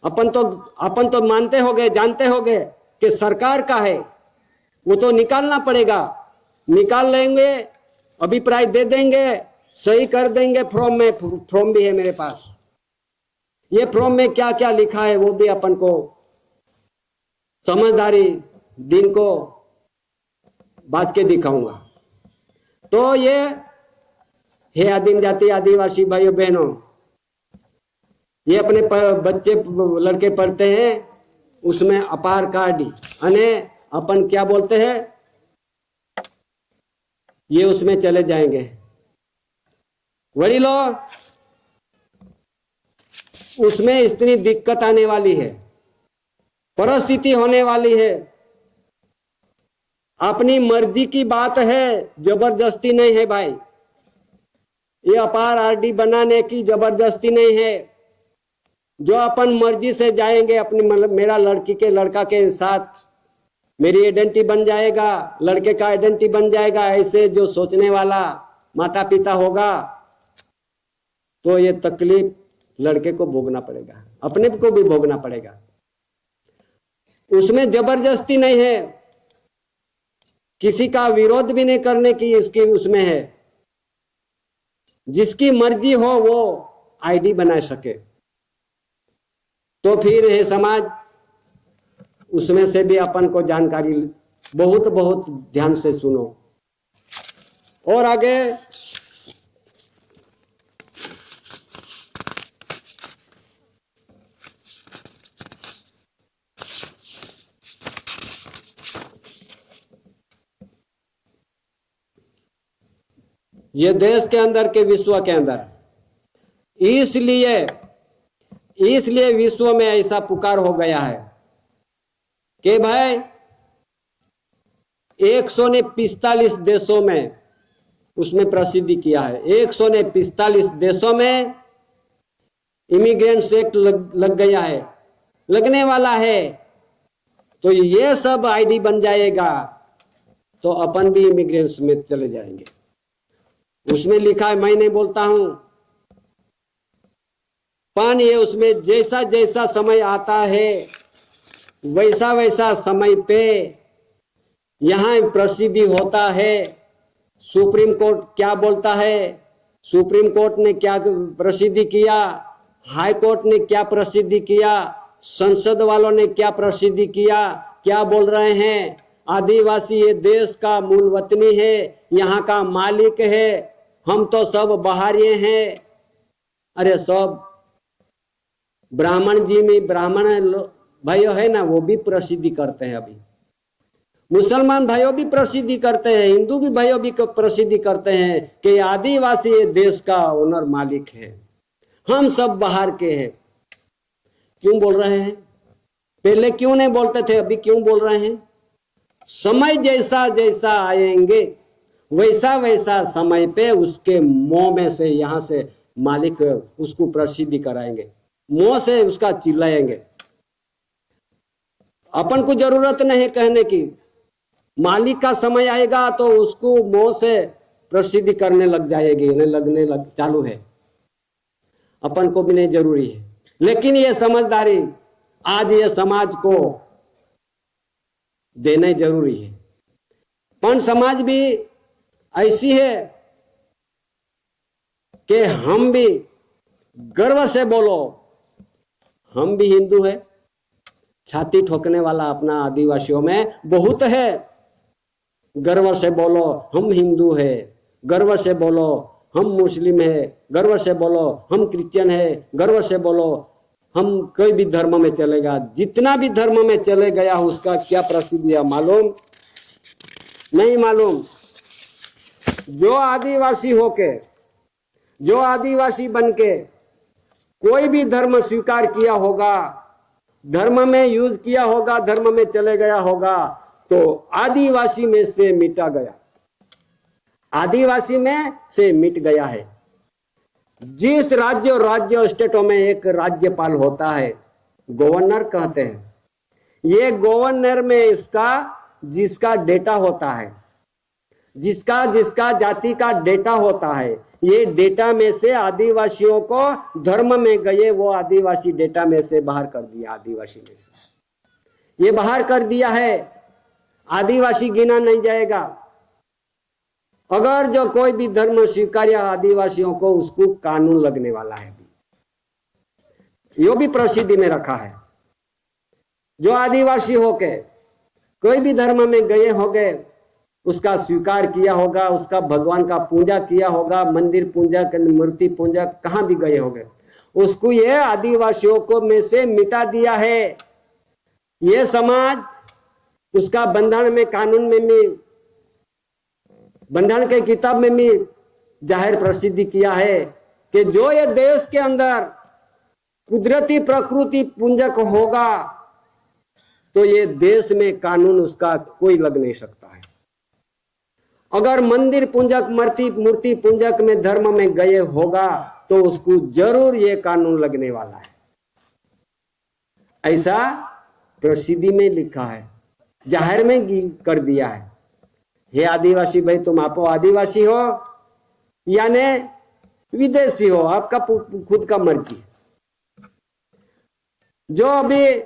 अपन तो मानते होगे, जानते होगे कि सरकार का है, वो तो निकालना पड़ेगा, निकाल लेंगे, अभिप्राय दे देंगे, सही कर देंगे। फॉर्म भी है मेरे पास, ये फॉर्म में क्या क्या लिखा है वो भी अपन को समझदारी दिन को बात के दिखाऊंगा। तो ये है आदिम जाति आदिवासी भाइयों बहनों, ये अपने बच्चे लड़के पढ़ते हैं, उसमें अपार कार्ड अने अपन क्या बोलते हैं, ये उसमें चले जाएंगे। वड़ीलो, उसमें इतनी दिक्कत आने वाली है, परिस्थिति होने वाली है। अपनी मर्जी की बात है, जबरदस्ती नहीं है भाई। ये अपार आरडी बनाने की जबरदस्ती नहीं है। जो अपन मर्जी से जाएंगे, अपनी मेरा लड़का के साथ मेरी आइडेंटिटी बन जाएगा, लड़के का आइडेंटिटी बन जाएगा, ऐसे जो सोचने वाला माता पिता होगा तो ये तकलीफ लड़के को भोगना पड़ेगा, अपने को भी भोगना पड़ेगा। उसमें जबरदस्ती नहीं है, किसी का विरोध भी नहीं करने की इसकी उसमें है। जिसकी मर्जी हो वो आईडी बना सके। तो फिर है समाज, उसमें से भी अपन को जानकारी बहुत बहुत ध्यान से सुनो। और आगे ये देश के अंदर के विश्व के अंदर इसलिए विश्व में ऐसा पुकार हो गया है कि भाई 145 देशों में उसमें प्रसिद्धि किया है। 145 देशों में इमिग्रेंट्स एक्ट लग गया है, लगने वाला है। तो ये सब आईडी बन जाएगा तो अपन भी इमिग्रेंट्स में चले जाएंगे। उसमें लिखा है, मैं नहीं बोलता हूं, पर ये उसमें जैसा जैसा समय आता है वैसा वैसा समय पे यहां प्रसिद्धि होता है। सुप्रीम कोर्ट क्या बोलता है, सुप्रीम कोर्ट ने क्या प्रसिद्धि किया, हाई कोर्ट ने क्या प्रसिद्धि किया, संसद वालों ने क्या प्रसिद्धि किया, क्या बोल रहे हैं। आदिवासी ये देश का मूल वतनी है, यहाँ का मालिक है, हम तो सब बाहरी हैं। अरे सब ब्राह्मण जी में ब्राह्मण भाइयों है ना, वो भी प्रसिद्धि करते हैं। अभी मुसलमान भाइयों भी प्रसिद्धि करते हैं, हिंदू भी भाइयों भी प्रसिद्धि करते हैं कि आदिवासी ये देश का ओनर मालिक है, हम सब बाहर के हैं। क्यों बोल रहे हैं? पहले क्यों नहीं बोलते थे, अभी क्यों बोल रहे हैं? समय जैसा जैसा आएंगे वैसा वैसा समय पे उसके मुंह में से यहां से मालिक उसको प्रसिद्धि कराएंगे, मुंह से उसका चिल्लाएंगे। अपन को जरूरत नहीं कहने की, मालिक का समय आएगा तो उसको मुंह से प्रसिद्धि करने लग जाएगी, चालू है। अपन को भी नहीं जरूरी है, लेकिन ये समझदारी आज ये समाज को देने जरूरी है। पण समाज भी ऐसी है कि हम भी गर्व से बोलो हम भी हिंदू है। छाती ठोकने वाला अपना आदिवासियों में बहुत है। गर्व से बोलो हम हिंदू है, गर्व से बोलो हम मुस्लिम है, गर्व से बोलो हम क्रिश्चियन है, गर्व से बोलो हम कोई भी धर्म में चलेगा। जितना भी धर्म में चले गया उसका क्या प्रसिद्धि है मालूम नहीं? मालूम। जो आदिवासी होके, जो आदिवासी बनके कोई भी धर्म स्वीकार किया होगा, धर्म में यूज किया होगा, धर्म में चले गया होगा, तो आदिवासी में से मिटा गया, आदिवासी में से मिट गया है। जिस राज्य स्टेटों में एक राज्यपाल होता है, गवर्नर कहते हैं, ये गवर्नर में इसका जिसका डेटा होता है, जिसका जिसका जाति का डेटा होता है, ये डेटा में से आदिवासियों को धर्म में गए वो आदिवासी डेटा में से बाहर कर दिया। आदिवासी में से ये बाहर कर दिया है, आदिवासी गिना नहीं जाएगा। अगर जो कोई भी धर्म स्वीकार आदिवासियों को, उसको कानून लगने वाला है। यो भी प्रसिद्धि में रखा है। जो आदिवासी होके कोई भी धर्म में गए होंगे, उसका स्वीकार किया होगा, उसका भगवान का पूजा किया होगा, मंदिर पूजा मूर्ति पूजा कहां भी गए होंगे, उसको ये आदिवासियों को में से मिटा दिया है। ये समाज उसका बंधन में, कानून में भी, बंधन के किताब में भी जाहिर प्रसिद्धि किया है कि जो ये देश के अंदर कुदरती प्रकृति पुंजक होगा तो ये देश में कानून उसका कोई लग नहीं सकता है। अगर मंदिर पुंजक मूर्ति पुंजक में धर्म में गए होगा तो उसको जरूर ये कानून लगने वाला है। ऐसा प्रसिद्धि में लिखा है, जाहिर में कर दिया है। हे आदिवासी भाई, तुम आप आदिवासी हो यानी विदेशी हो, आपका खुद का मर्जी। जो अभी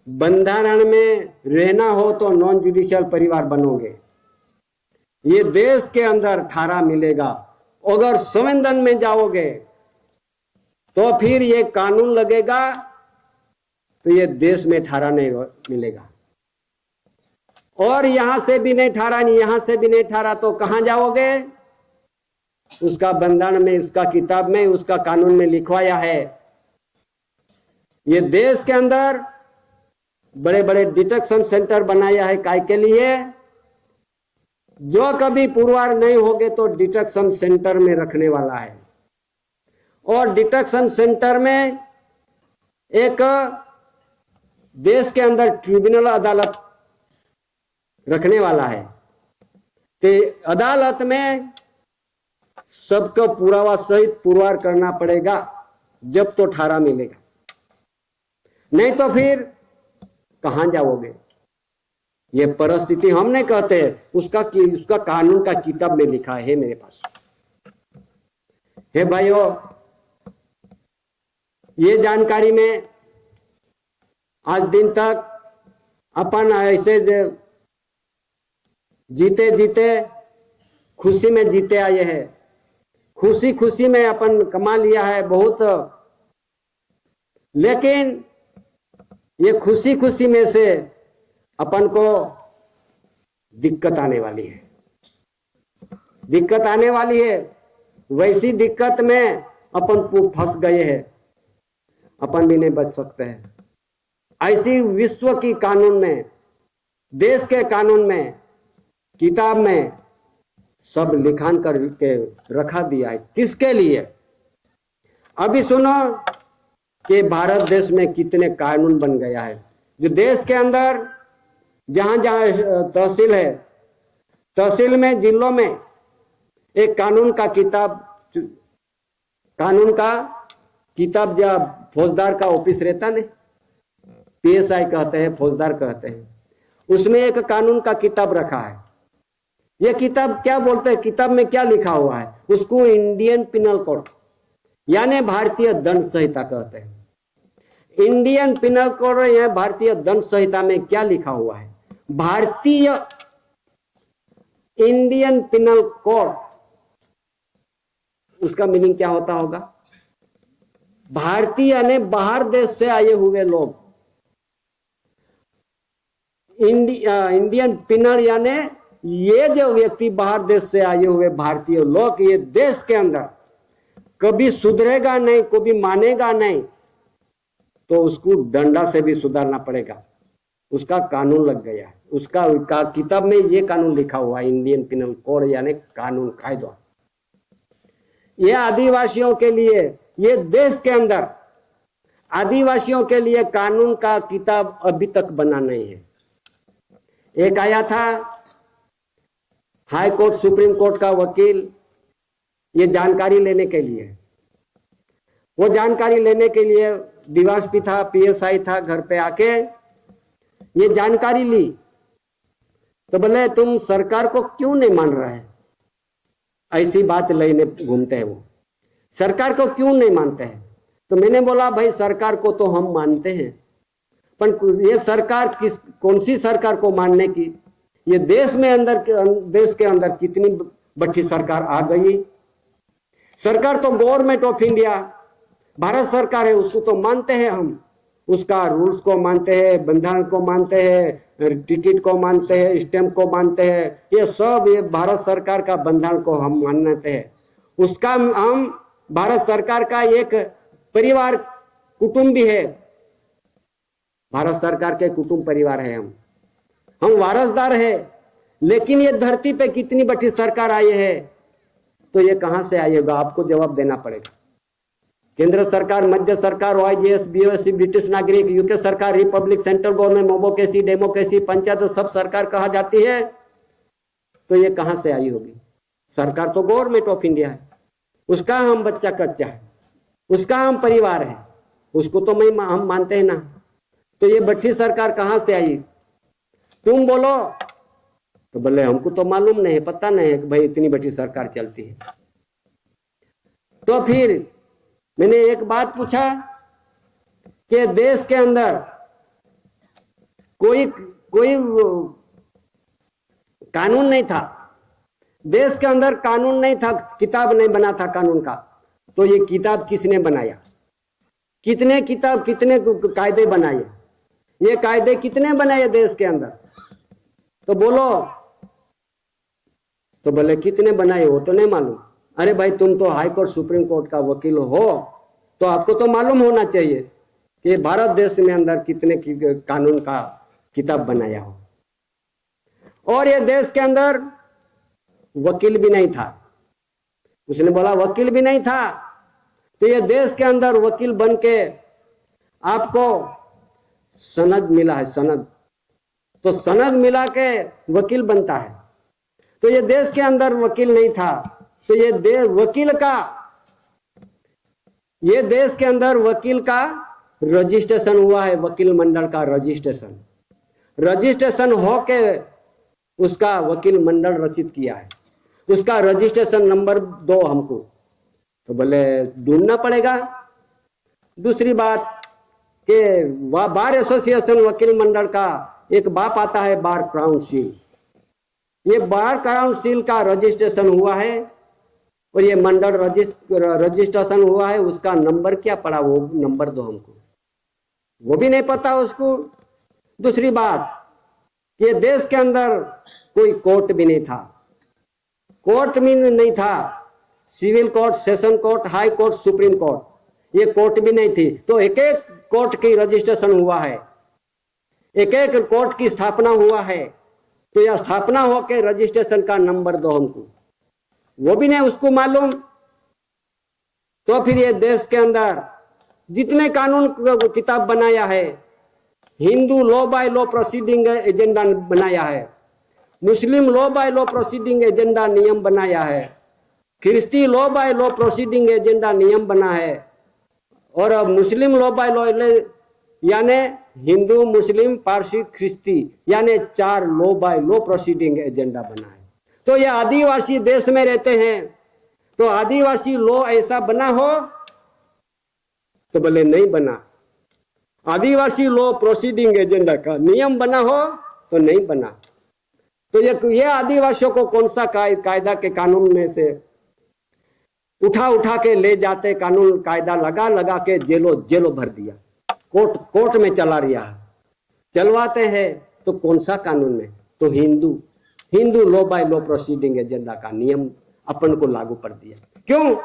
बंधारण में रहना हो तो नॉन जुडिशियल परिवार बनोगे, ये देश के अंदर ठारा मिलेगा। अगर संविधान में जाओगे तो फिर ये कानून लगेगा, तो ये देश में ठहरा नहीं मिलेगा। और यहां से भी नहीं ठहरा, नहीं यहां से भी नहीं ठहरा तो कहां जाओगे? उसका बंधन में, उसका किताब में, उसका कानून में लिखवाया है। ये देश के अंदर बड़े बड़े डिटेक्शन सेंटर बनाया है। काय के लिए? जो कभी पुरवार नहीं होगे तो डिटेक्शन सेंटर में रखने वाला है। और डिटेक्शन सेंटर में एक देश के अंदर ट्रिब्यूनल अदालत रखने वाला है। तो अदालत में सबको पुरावा सहित पुरवार करना पड़ेगा, जब तो ठहरा मिलेगा। नहीं तो फिर कहां जाओगे? ये परिस्थिति हम नहीं कहते, उसका कानून का किताब में लिखा है मेरे पास। हे भाइयों, ये जानकारी में आज दिन तक अपन ऐसे जीते जीते खुशी में जीते आए हैं। खुशी खुशी में अपन कमा लिया है बहुत, लेकिन ये खुशी खुशी में से अपन को दिक्कत आने वाली है। दिक्कत आने वाली है। वैसी दिक्कत में अपन फंस गए हैं, अपन भी नहीं बच सकते हैं। ऐसी विश्व की कानून में, देश के कानून में, किताब में सब लिखान करके रखा दिया है। किसके लिए? अभी सुनो कि भारत देश में कितने कानून बन गया है। जो देश के अंदर जहां जहां तहसील है, तहसील में, जिलों में एक कानून का किताब जब फौजदार का ऑफिस रहता नहीं, पीएसआई कहते हैं, फौजदार कहते हैं, उसमें एक कानून का किताब रखा है। यह किताब क्या बोलते हैं? किताब में क्या लिखा हुआ है? उसको इंडियन पिनल कोड यानी भारतीय दंड संहिता कहते हैं। इंडियन पिनल कोड या भारतीय दंड संहिता में क्या लिखा हुआ है? भारतीय इंडियन पिनल कोड, उसका मीनिंग क्या होता होगा? भारतीय यानी बाहर देश से आए हुए लोग। इंडियन पिनल यानी ये जो व्यक्ति बाहर देश से आए हुए भारतीय लोग, ये देश के अंदर कभी सुधरेगा नहीं, कभी मानेगा नहीं, तो उसको डंडा से भी सुधारना पड़ेगा। उसका कानून लग गया है। उसका किताब में ये कानून लिखा हुआ है, इंडियन पिनल कोड यानी कानून, कायदा। ये आदिवासियों के लिए, ये देश के अंदर आदिवासियों के लिए कानून का किताब अभी तक बना नहीं है। एक आया था हाई कोर्ट, सुप्रीम कोर्ट का वकील, ये जानकारी लेने के लिए, वो जानकारी लेने के लिए डीवाईएसपी था, पीएसआई था, घर पे आके ये जानकारी ली। तो बोले तुम सरकार को क्यों नहीं मान रहे हैं? ऐसी बात लेने घूमते हैं वो, सरकार को क्यों नहीं मानते हैं? तो मैंने बोला भाई सरकार को तो हम मानते हैं, पर ये सरकार कौन सी सरकार को मानने की? ये देश के अंदर कितनी बड़ी सरकार आ गई। सरकार तो गवर्नमेंट ऑफ इंडिया, भारत सरकार है, उसको तो मानते हैं हम, उसका रूल्स को मानते हैं, बंधारण को मानते हैं, टिकट को मानते हैं, स्टैम्प को मानते हैं। ये सब ये भारत सरकार का बंधारण को हम मानते हैं। उसका हम भारत सरकार का एक परिवार, कुटुंब भी है। भारत सरकार के कुटुंब परिवार है हम वारसदार है। लेकिन ये धरती पे कितनी बड़ी सरकार आई है, तो ये कहां से आएगा? आपको जवाब देना पड़ेगा। केंद्र सरकार, मध्य सरकार, OIGS, BOS, ब्रिटिश नागरिक, यूके सरकार, republic, central government, mobocracy, democracy, panchayat, सब सरकार कहा जाती है। तो ये कहां से आई होगी? सरकार तो गवर्नमेंट ऑफ इंडिया है, उसका हम बच्चा कच्चा है, उसका हम परिवार है, उसको तो हम मानते हैं ना। तो ये बट्टी सरकार कहां से आई? तुम बोलो तो बोले हमको तो मालूम नहीं है, पता नहीं है कि भाई इतनी बड़ी सरकार चलती है। तो फिर मैंने एक बात पूछा कि देश के अंदर कोई कानून नहीं था, देश के अंदर कानून नहीं था, किताब नहीं बना था कानून का, तो ये किताब किसने बनाया? कितने कायदे बनाए? ये कायदे कितने बनाए देश के अंदर? तो बोलो। तो बोले कितने बनाए वो तो नहीं मालूम। अरे भाई तुम तो हाई कोर्ट सुप्रीम कोर्ट का वकील हो, तो आपको तो मालूम होना चाहिए कि भारत देश में अंदर कितने कानून का किताब बनाया हो। और ये देश के अंदर वकील भी नहीं था। उसने बोला वकील भी नहीं था, तो ये देश के अंदर वकील बन के आपको सनद मिला है, सनद। तो सनद मिला के वकील बनता है। तो ये देश के अंदर वकील नहीं था, तो ये देश के अंदर वकील का रजिस्ट्रेशन हुआ है, वकील मंडल का रजिस्ट्रेशन होके उसका वकील मंडल रचित किया है। उसका रजिस्ट्रेशन नंबर दो हमको। तो बोले ढूंढना पड़ेगा। दूसरी बात कि बार एसोसिएशन वकील मंडल का एक बाप आता है, बार काउंसिल। ये बार काउंसिल का रजिस्ट्रेशन हुआ है और ये मंडल रजिस्ट्रेशन हुआ है, उसका नंबर क्या पड़ा वो नंबर दो हमको, वो भी नहीं पता उसको। दूसरी बात, ये देश के अंदर कोई कोर्ट भी नहीं था, कोर्ट भी नहीं था, civil court, session court, high court, supreme court, ये कोर्ट भी नहीं थी। तो एक एक कोर्ट की रजिस्ट्रेशन हुआ है, एक एक कोर्ट की स्थापना हुआ है। तो यह स्थापना होकर रजिस्ट्रेशन का नंबर दो हमको, वो भी नहीं उसको मालूम। तो फिर ये देश के अंदर जितने कानून किताब बनाया है, Hindu law by law proceeding agenda बनाया है, मुस्लिम law by law proceeding agenda नियम बनाया है, ख्रिस्ती law by law proceeding agenda नियम बना है, और अब मुस्लिम लॉ बाय लॉ यानी हिंदू, मुस्लिम, पारसी, ख्रिस्ती यानी 4 law by law proceeding agenda बना है। तो ये आदिवासी देश में रहते हैं, तो आदिवासी लॉ ऐसा बना हो? तो बोले नहीं बना। आदिवासी लॉ प्रोसीडिंग एजेंडा का नियम बना हो? तो नहीं बना। तो ये आदिवासियों को कौन सा कायदा के कानून में से उठा के ले जाते, कानून कायदा लगा के जेलो भर दिया, कोर्ट में चलवाते हैं। तो कौन सा कानून में? तो Hindu law by law proceeding agenda का नियम अपन को लागू कर दिया। क्यों?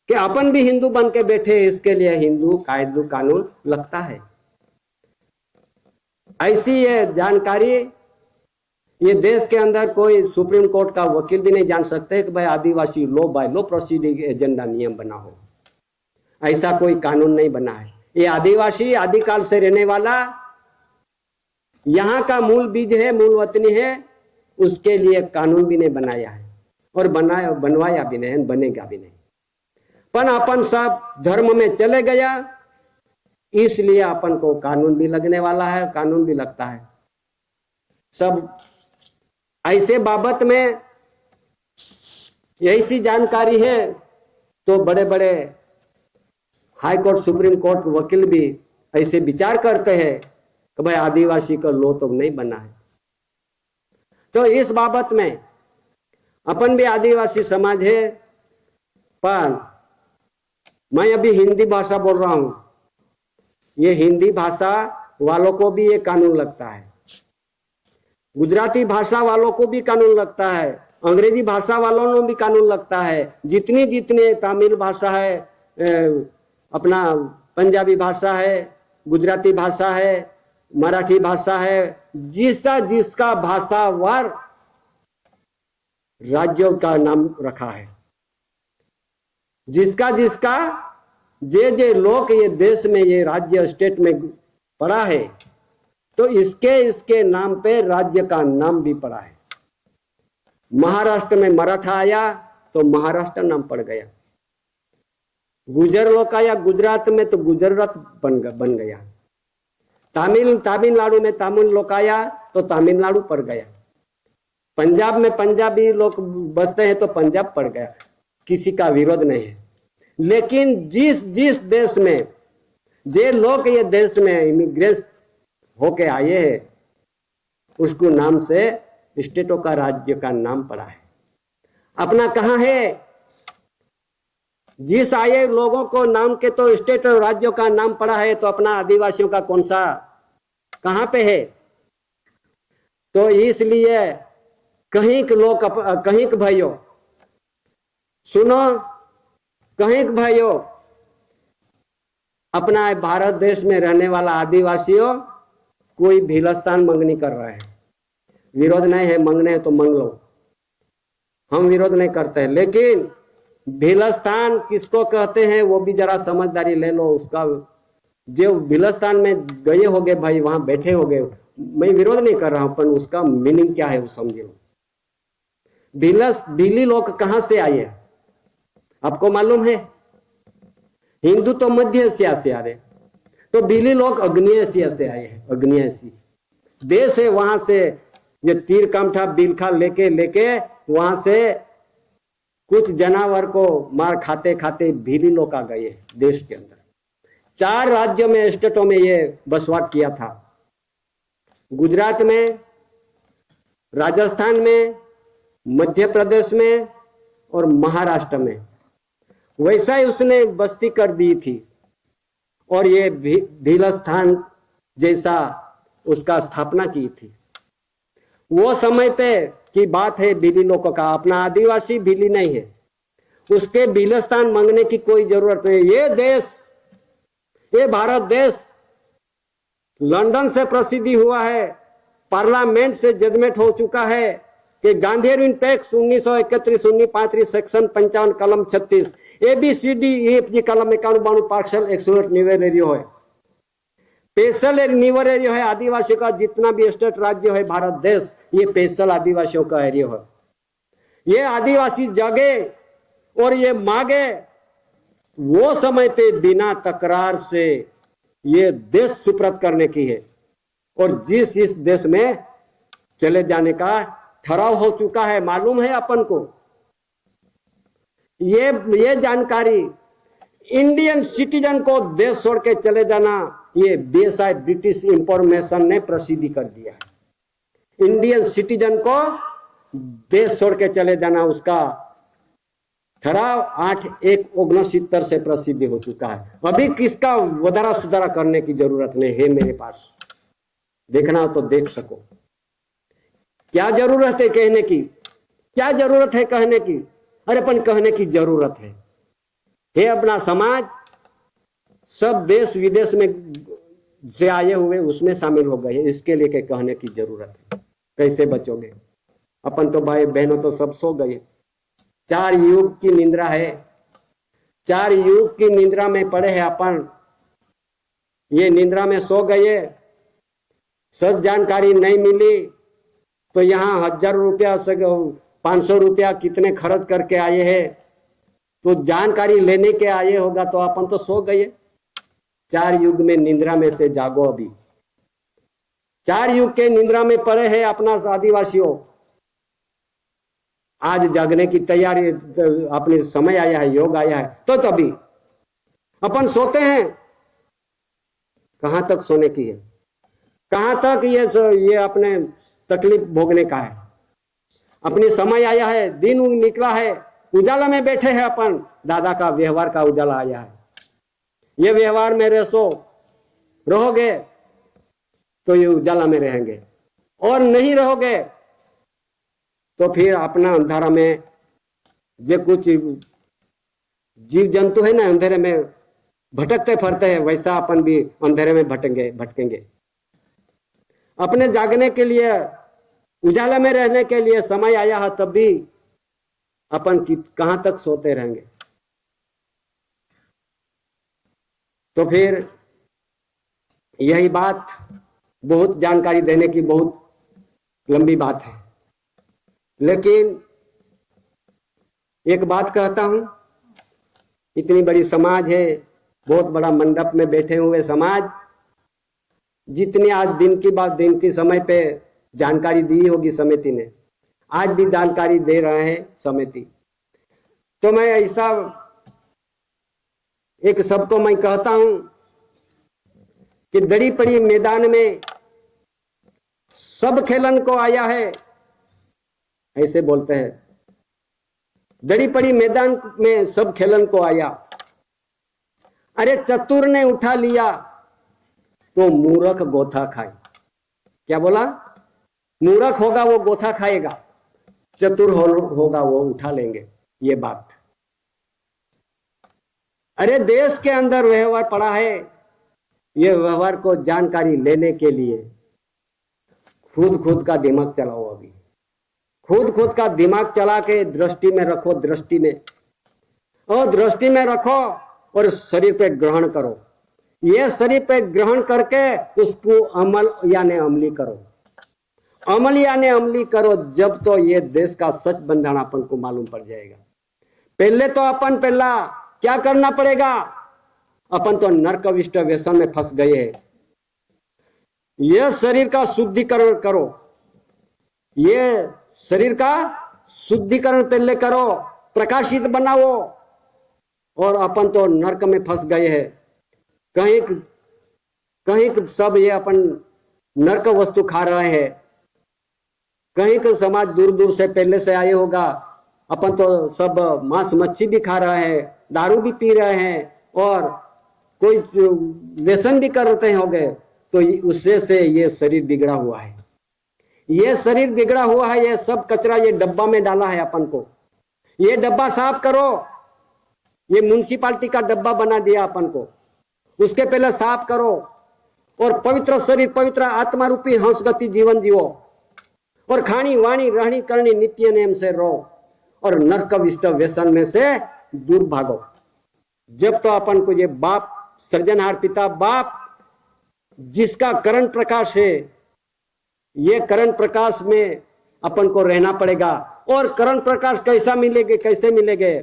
कि अपन भी हिंदू बन के बैठे, इसके लिए हिंदू कानून लगता है। ऐसी ये जानकारी ये देश के अंदर कोई सुप्रीम कोर्ट का वकील भी नहीं जान सकते कि भाई आदिवासी law by law proceeding agenda नियम बना हो। ऐसा कोई कानून नहीं बना है। ये आदिवासी आदिकाल से रहने वाला, यहाँ का मूल बीज है, मूल वतनी है, उसके लिए कानून भी नहीं बनाया है और बनवाया भी नहीं, बनेगा भी नहीं। पर अपन सब धर्म में चले गया, इसलिए अपन को कानून भी लगने वाला है, कानून भी लगता है। सब ऐसे बाबत में यही सी जानकारी है। तो बड़े बड़े हाई कोर्ट, सुप्रीम कोर्ट वकील भी ऐसे विचार करते हैं कि भाई आदिवासी का लॉ तो नहीं बना है। तो इस बाबत में अपन भी आदिवासी समाज है, पर मैं अभी हिंदी भाषा बोल रहा हूं। ये हिंदी भाषा वालों को भी ये कानून लगता है, गुजराती भाषा वालों को भी कानून लगता है, अंग्रेजी भाषा वालों को भी कानून लगता है, जितनी तमिल भाषा है, अपना पंजाबी भाषा है, गुजराती भाषा है, मराठी भाषा है, जिसका भाषावार राज्यों का नाम रखा है, जिसका जे लोग ये देश में, ये राज्य स्टेट में पड़ा है, तो इसके नाम पे राज्य का नाम भी पड़ा है। महाराष्ट्र में मराठा आया तो महाराष्ट्र नाम पड़ गया, गुजर लोग आया गुजरात में तो गुजरात बन गया, तमिलनाडु में तमिल लोग आया तो तमिलनाडु पड़ गया, पंजाब में पंजाबी लोग बसते हैं तो पंजाब पड़ गया। किसी का विरोध नहीं है, लेकिन जिस देश में जे लोग ये देश में इमिग्रेट होके आए हैं, उसको नाम से स्टेटों का, राज्य का नाम पड़ा है। अपना कहाँ है? जिस आए लोगों को नाम के तो स्टेट और राज्यों का नाम पड़ा है, तो अपना आदिवासियों का कौन सा कहां पे है? तो इसलिए कहीं के लोग, कहीं के भाइयों सुनो, कहीं के भाइयों, अपना भारत देश में रहने वाला आदिवासियों कोई भीलस्तान मंगनी कर रहा है। विरोध नहीं है, मंगने तो मंग लो, हम विरोध नहीं करते हैं। लेकिन भीलस्तान किसको कहते हैं वो भी जरा समझदारी ले लो। उसका जो भीलस्तान में गए होगे भाई, वहां बैठे होगे, मैं विरोध नहीं कर रहा हूं, पर उसका मीनिंग क्या है वो समझ लो। भीली लोग कहां से आए हैं आपको मालूम है? हिंदू तो मध्य एशिया से आ रहे, तो भीली लोग अग्नि एशिया से आए हैं। अग्नि एशिया देश है, वहां से ये तीर कामठा बिलखा लेके वहां से कुछ जानवर को मार खाते खाते भीली लोग आ गए देश के अंदर। 4 राज्यों में, स्टेटों में ये बसवाट किया था, गुजरात में, राजस्थान में, मध्य प्रदेश में और महाराष्ट्र में। वैसा ही उसने बस्ती कर दी थी और ये भीलस्थान जैसा उसका स्थापना की थी। वो समय पे की बात है भीली लोगों का, अपना आदिवासी भीली नहीं है, उसके भीलस्थान मांगने की कोई जरूरत नहीं। ये देश, ये भारत देश लंदन से प्रसिद्धि हुआ है, पार्लियामेंट से जजमेंट हो चुका है कि गांधी पैक्ट 1931 1935 सेक्शन 55 कलम 36 ABCDEFG कलम 91 पार्सल एक्सक्लूड निवर एरियो है, स्पेशल निवर एरियो है। आदिवासियों का जितना भी स्टेट राज्य है भारत देश, ये स्पेशल आदिवासियों का एरिया है। ये आदिवासी जागे और ये मांगे वो समय पे बिना तकरार से ये देश सुप्रत करने की है और जिस इस देश में चले जाने का ठहराव हो चुका है, मालूम है अपन को। ये जानकारी इंडियन सिटीजन को देश छोड़ के चले जाना, ये BSI ब्रिटिश इंफॉर्मेशन ने प्रसिद्धि कर दिया है। इंडियन सिटीजन को देश छोड़ के चले जाना, उसका ठहराव 8/1/69 से प्रसिद्धि हो चुका है। अभी किसका वधारा सुधारा करने की जरूरत नहीं है मेरे पास, देखना हो तो देख सको। क्या जरूरत है कहने की? क्या जरूरत है कहने की? अरे अपन कहने की जरूरत है। ये अपना समाज सब देश विदेश में से आए हुए उसमें शामिल हो गए, इसके लिए कहने की जरूरत है। कैसे बचोगे? अपन तो भाई बहनों तो सब सो गए। 4 युग की निंद्रा है, 4 युग की निंद्रा में पड़े हैं अपन। ये निंद्रा में सो गए, सब जानकारी नहीं मिली तो यहाँ 1000 रुपया 500 रुपया कितने खर्च करके आए हैं, तो जानकारी लेने के आए होगा तो अपन तो सो गए। 4 युग में निंद्रा में से जागो। अभी 4 युग के निंद्रा में पड़े हैं अपना आदिवासियों। आज जागने की तैयारी, अपने समय आया है, योग आया है, तो तभी अपन सोते हैं। कहां तक सोने की है? कहां तक ये अपने तकलीफ भोगने का है? अपनी समय आया है, दिन निकला है, उजाला में बैठे हैं अपन। दादा का व्यवहार का उजाला आया है। ये व्यवहार में रहोगे तो ये उजाला में रहेंगे, और नहीं रहोगे तो फिर अपना अंधारा में, जो कुछ जीव जंतु है ना अंधेरे में भटकते फिरते हैं, वैसा अपन भी अंधेरे में भटकेंगे। अपने जागने के लिए, उजाला में रहने के लिए समय आया है, तब भी अपन कहां तक सोते रहेंगे? तो फिर यही बात, बहुत जानकारी देने की बहुत लंबी बात है, लेकिन एक बात कहता हूं, इतनी बड़ी समाज है, बहुत बड़ा मंडप में बैठे हुए समाज, जितनी आज दिन की बात, दिन की समय पे जानकारी दी होगी समिति ने, आज भी जानकारी दे रहे हैं समिति। तो मैं ऐसा एक सबको मैं कहता हूं कि दड़ी पड़ी मैदान में सब खेलन को आया है, ऐसे बोलते हैं। दड़ी पड़ी मैदान में सब खेलन को आया, अरे चतुर ने उठा लिया तो मूर्ख गोथा खाए। क्या बोला? मूर्ख होगा वो गोथा खाएगा, चतुर होगा वो उठा लेंगे, ये बात। अरे देश के अंदर व्यवहार पड़ा है, ये व्यवहार को जानकारी लेने के लिए खुद का दिमाग चलाओ। अभी खुद का दिमाग चला के दृष्टि में रखो, दृष्टि में, और दृष्टि में रखो और शरीर पे ग्रहण करो। ये शरीर पे ग्रहण करके उसको अमल यानी अमली करो, अमल यानी अमली करो। जब तो ये देश का सच बंधन अपन को मालूम पड़ जाएगा। पहले तो अपन पहला क्या करना पड़ेगा? अपन तो नरक विष्ट व्यसन में फंस गए हैं। यह शरीर का शुद्धिकरण करो, ये शरीर का शुद्धिकरण पहले करो, प्रकाशित बनाओ। और अपन तो नरक में फंस गए हैं। कहीं कहीं सब ये अपन नरक वस्तु खा रहे हैं। कहीं का समाज दूर दूर से पहले से आए होगा, अपन तो सब मांस मच्छी भी खा रहे हैं, दारू भी पी रहे हैं, और कोई व्यसन भी करते होंगे। तो उससे से ये शरीर बिगड़ा हुआ है। ये शरीर बिगड़ा हुआ है, ये सब कचरा ये डब्बा में डाला है अपन को। ये डब्बा साफ करो। ये म्युनिसिपालिटी का डब्बा बना दिया अपन को, उसके पहले साफ करो। और पवित्र शरीर, पवित्र आत्मा रूपी हंस गति जीवन जियो। और खानी वाणी रहनी करनी नित्य नेम से रहो, और नरक विष्ट व्यसन में से दूर भागो। जब तो अपन को ये बाप, सृजनहार पिता बाप, जिसका करण प्रकाश है, ये करण प्रकाश में अपन को रहना पड़ेगा। और करण प्रकाश कैसा मिलेगा? कैसे मिलेंगे?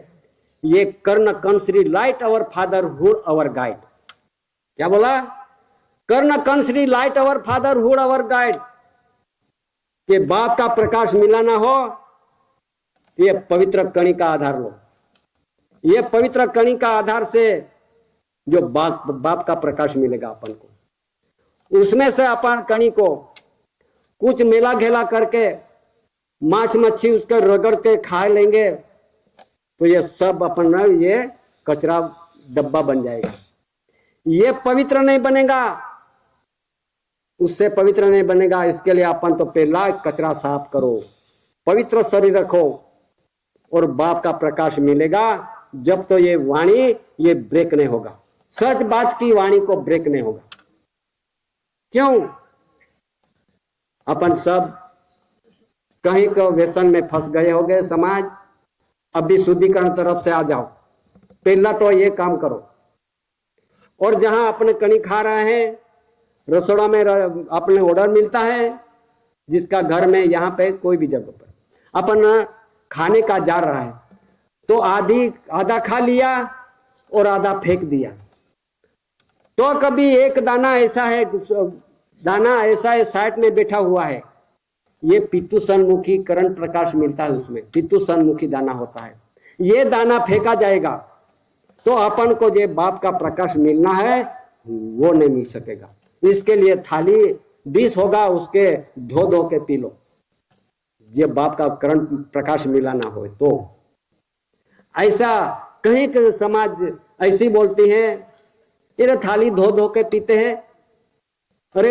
ये कर्ण कंसरी लाइट अवर फादरहुड अवर गाइड। क्या बोला? कर्ण कंसरी लाइट अवर फादरहुड अवर गाइड। ये बाप का प्रकाश मिला ना हो, ये पवित्र कणी का आधार लो। ये पवित्र कणी का आधार से जो बाप का प्रकाश मिलेगा अपन को, उसमें से अपन कणी को कुछ मेला घेला करके मांस मच्छी उसका रगड़ के खा लेंगे, तो ये सब अपन ये कचरा डब्बा बन जाएगा। ये पवित्र नहीं बनेगा, उससे पवित्र नहीं बनेगा। इसके लिए अपन तो पहला कचरा साफ करो, पवित्र शरीर रखो, और बाप का प्रकाश मिलेगा। जब तो ये वाणी ये ब्रेक नहीं होगा, सच बात की वाणी को ब्रेक नहीं होगा। क्यों? अपन सब कहीं का व्यसन में फंस गए हो गए समाज। अभी शुद्धिकरण तरफ से आ जाओ, पहला तो ये काम करो। और जहां अपने कणी खा रहे हैं, रसोड़ा में अपने ऑर्डर मिलता है, जिसका घर में यहाँ पे कोई भी जगह पर अपन खाने का जा रहा है, तो आधा खा लिया और आधा फेंक दिया। तो कभी एक दाना ऐसा है साइड में बैठा हुआ है, ये पितु सन्मुखी करण प्रकाश मिलता है, उसमें पितु सन्मुखी दाना होता है। ये दाना फेंका जाएगा तो अपन को जो बाप का प्रकाश मिलना है वो नहीं मिल सकेगा। इसके लिए थाली डिश होगा, उसके धो के पी लो, ये बाप का करण प्रकाश मिला ना हो। तो ऐसा कहीं के समाज ऐसी बोलती है, ये थाली धो के पीते हैं। अरे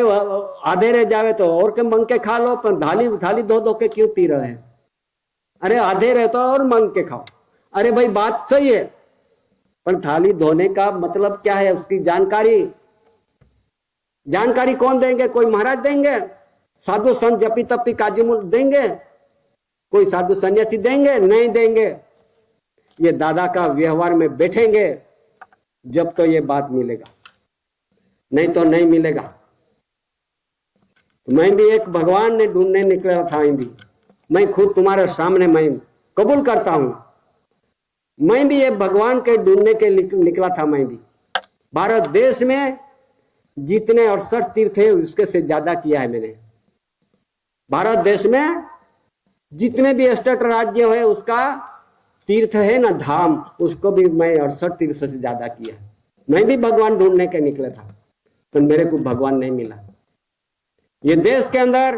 आधे रह जावे तो और के मांग के खा लो, पर थाली धो के क्यों पी रहे हैं? अरे आधे रहे तो और मांग के खाओ। अरे भाई बात सही है, पर थाली धोने का मतलब क्या है? उसकी जानकारी कौन देंगे? कोई महाराज देंगे? साधु संत जपी तपी काजी मुल देंगे? कोई साधु सन्यासी देंगे? नहीं देंगे। ये दादा का व्यवहार में बैठेंगे जब तो ये बात मिलेगा, नहीं तो नहीं मिलेगा। मैं भी एक भगवान ने ढूंढने निकला था, मैं खुद तुम्हारे सामने मैं कबूल करता हूं, मैं भी ये भगवान के ढूंढने के निकला था। मैं भी भारत देश में जितने 68 तीर्थ है उसके से ज्यादा किया है मैंने। भारत देश में जितने भी स्टेट राज्य है उसका तीर्थ है ना, धाम, उसको भी मैं 68 तीर्थ से ज्यादा किया है। मैं भी भगवान ढूंढने के निकला था, तो मेरे को भगवान नहीं मिला। ये देश के अंदर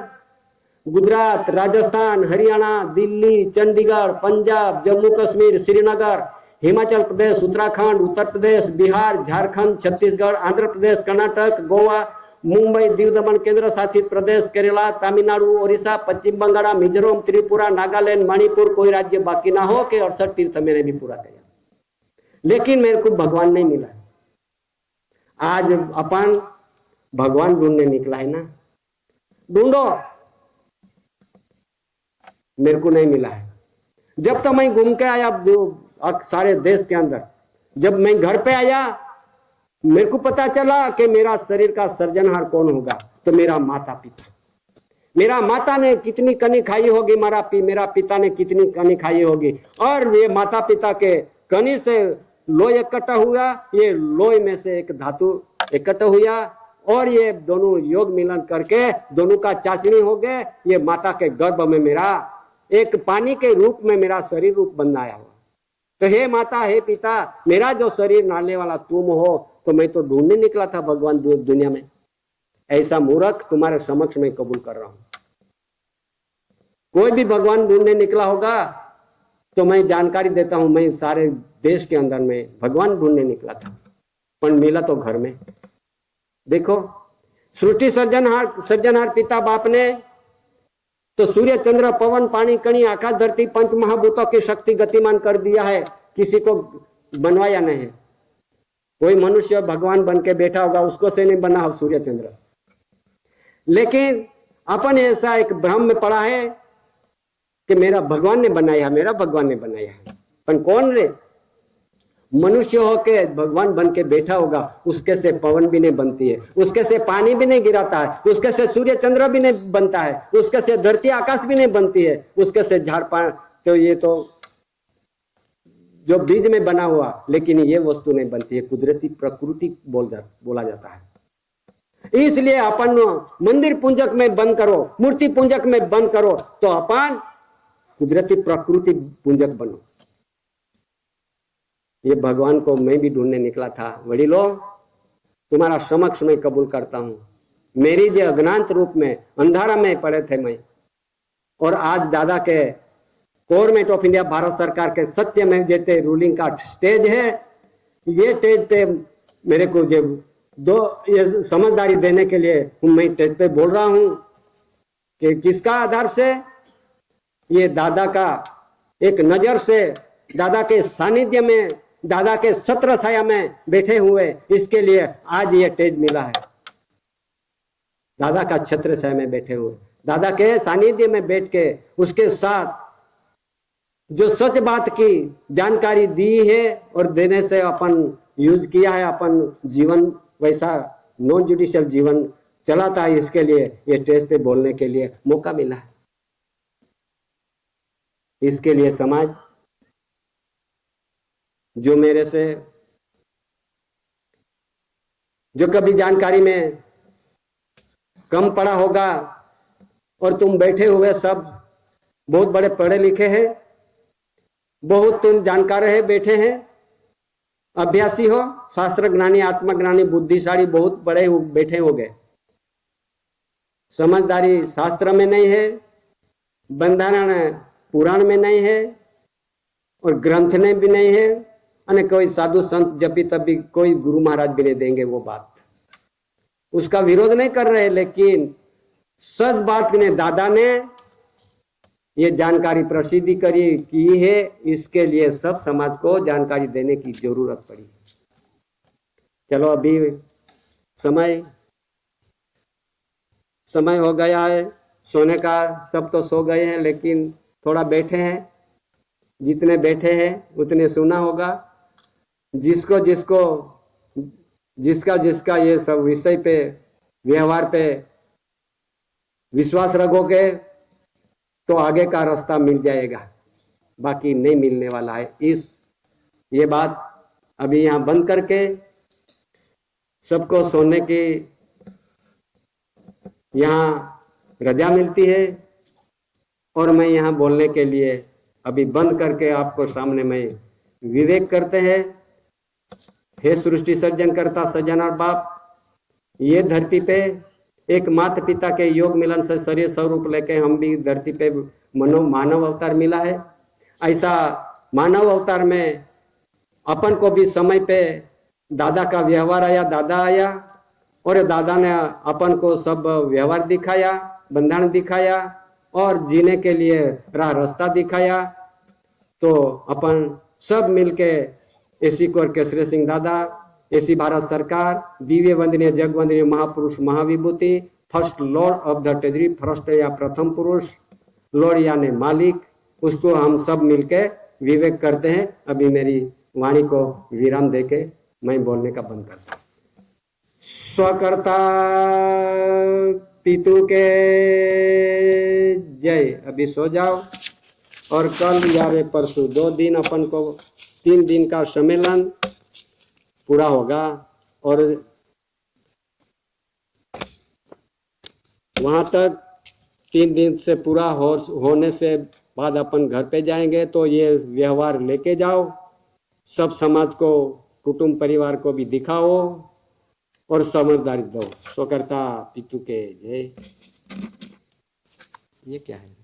गुजरात, राजस्थान, हरियाणा, दिल्ली, चंडीगढ़, पंजाब, जम्मू कश्मीर, श्रीनगर, हिमाचल प्रदेश, उत्तराखंड, उत्तर प्रदेश, बिहार, झारखंड, छत्तीसगढ़, आंध्र प्रदेश, कर्नाटक, गोवा मुंबई, दीव दमन केंद्र शासित प्रदेश, केरला, तमिलनाडु, ओडिशा, पश्चिम बंगाल, मिजोरम, त्रिपुरा, नागालैंड, मणिपुर, कोई राज्य बाकी ना हो कि 68 तीर्थ मैंने भी पूरा किया, लेकिन मेरे को भगवान नहीं मिला। आज अपन भगवान ढूंढने निकला है ना, ढूंढो, मेरे को नहीं मिला है। जब तक मैं घूम के आया सारे देश के अंदर, जब मैं घर पे आया मेरे को पता चला कि मेरा शरीर का सर्जनहार कौन होगा, तो मेरा माता पिता। मेरा माता ने कितनी कनी खाई होगी, मेरा पिता ने कितनी कनी खाई होगी, और ये माता पिता के कनी से लोई इकट्ठा हुआ, ये लोई में से एक धातु इकट्ठा हुआ, और ये दोनों योग मिलन करके दोनों का चाशनी हो गए। ये माता के गर्भ में मेरा एक पानी के रूप में मेरा शरीर रूप बनाया हुआ। तो हे माता, हे पिता, मेरा जो शरीर नालने वाला तुम हो, तो मैं तो ढूंढने निकला था भगवान दुनिया में। ऐसा मूर्ख तुम्हारे समक्ष मैं कबूल कर रहा हूं। कोई भी भगवान ढूंढने निकला होगा तो मैं जानकारी देता हूं, मैं सारे देश के अंदर में भगवान ढूंढने निकला था, पर मिला तो घर में। देखो, सृष्टि सृजनहार पिता बाप ने तो सूर्य, चंद्र, पवन, पानी, कणी, आकाश, धरती, पंच महाभूतों की शक्ति गतिमान कर दिया है, किसी को बनवाया नहीं है। कोई मनुष्य भगवान बन के बैठा होगा, उसको से नहीं बना हो सूर्य चंद्र। लेकिन अपन ऐसा एक भ्रम में पड़ा है कि मेरा भगवान ने बनाया, मेरा भगवान ने बनाया है। पर कौन रे? मनुष्य होके भगवान बन के बैठा होगा, उसके से पवन भी नहीं बनती है, उसके से पानी भी नहीं गिराता है, उसके से सूर्य चंद्र भी नहीं बनता है, उसके से धरती आकाश भी नहीं बनती है, उसके से झाड़ पान, तो ये तो जो बीज में बना हुआ, लेकिन ये वस्तु नहीं बनती है, कुदरती प्रकृति बोला जाता है। इसलिए अपन मंदिर पूजक में बंद करो, मूर्ति पूजक में बंद करो, तो अपन कुदरती प्रकृति पूजक बनो। ये भगवान को मैं भी ढूंढने निकला था। वडीलो, तुम्हारा समक्ष मैं कबूल करता हूं, मेरी जो अज्ञात रूप में अंधारा में पड़े थे मैं, और आज दादा के गवर्नमेंट ऑफ इंडिया, भारत सरकार के सत्य में जेते रूलिंग का स्टेज है, ये स्टेज पे मेरे को जो ये समझदारी देने के लिए मैं स्टेज पे बोल रहा हूं कि किसका आधार से, ये दादा का एक नजर से, दादा के सानिध्य में, दादा के छत्र छाया में बैठे हुए, इसके लिए आज ये स्टेज मिला है। दादा का छत्र छाया में बैठे हुए, दादा के सानिध्य में बैठ के उसके साथ जो सच बात की जानकारी दी है और देने से अपन यूज किया है, अपन जीवन वैसा नॉन जुडिशियल जीवन चलाता है, इसके लिए ये स्टेज पे बोलने के लिए मौका मिला है। इसके लिए समाज जो मेरे से जो कभी जानकारी में कम पड़ा होगा, और तुम बैठे हुए सब बहुत बड़े पढ़े लिखे हैं, बहुत तुम जानकार है, बैठे हैं, अभ्यासी हो, शास्त्र ज्ञानी, आत्मज्ञानी, बुद्धिशाली बहुत बड़े बैठे हो गए। समझदारी शास्त्र में नहीं है, बंधारण पुराण में नहीं है, और ग्रंथ में भी नहीं है, और कोई साधु संत जपी तभी कोई गुरु महाराज भी नहीं देंगे वो बात। उसका विरोध नहीं कर रहे, लेकिन सच बात ने दादा ने ये जानकारी प्रसिद्धि की है, इसके लिए सब समाज को जानकारी देने की जरूरत पड़ी। चलो, अभी समय हो गया है सोने का, सब तो सो गए हैं, लेकिन थोड़ा बैठे हैं, जितने बैठे हैं उतने सुना होगा। जिसका ये सब विषय पे, व्यवहार पे विश्वास रखोगे तो आगे का रास्ता मिल जाएगा, बाकी नहीं मिलने वाला है। ये बात अभी यहाँ बंद करके सबको सोने की यहाँ रजा मिलती है, और मैं यहाँ बोलने के लिए अभी बंद करके आपको सामने में विवेक करते हैं। हे सृष्टि सर्जन करता सज्जनहार बाप, ये धरती पे एक माता पिता के योग मिलन से शरीर स्वरूप लेके हम भी धरती पे मानव अवतार मिला है। ऐसा मानव अवतार में अपन को भी समय पे दादा का व्यवहार आया, दादा आया, और दादा ने अपन को सब व्यवहार दिखाया, बंधन दिखाया और जीने के लिए राह रास्ता दिखाया। तो अपन सब मिलके एसी कोर केसरी सिंह दादा, एसी भारत सरकार, दिव्य वंदनीय जग वंदनीय महापुरुष महाविभूति, first lord of the treasury, first या प्रथम पुरुष, लॉर्ड यानी मालिक, उसको हम सब मिलके विवेक करते हैं। अभी मेरी वाणी को विराम देके मैं बोलने का बंद करता हूँ। स्वकर्ता पितु के जय। अभी सो जाओ और कल या परसों 2 दिन अपन को 3 दिन का सम्मेलन पूरा होगा और वहां तक 3 दिन से पूरा होने से बाद अपन घर पे जाएंगे। तो ये व्यवहार लेके जाओ, सब समाज को, कुटुंब परिवार को भी दिखाओ और समझदारी दो। स्वकर्ता पितु के जय। ये क्या है?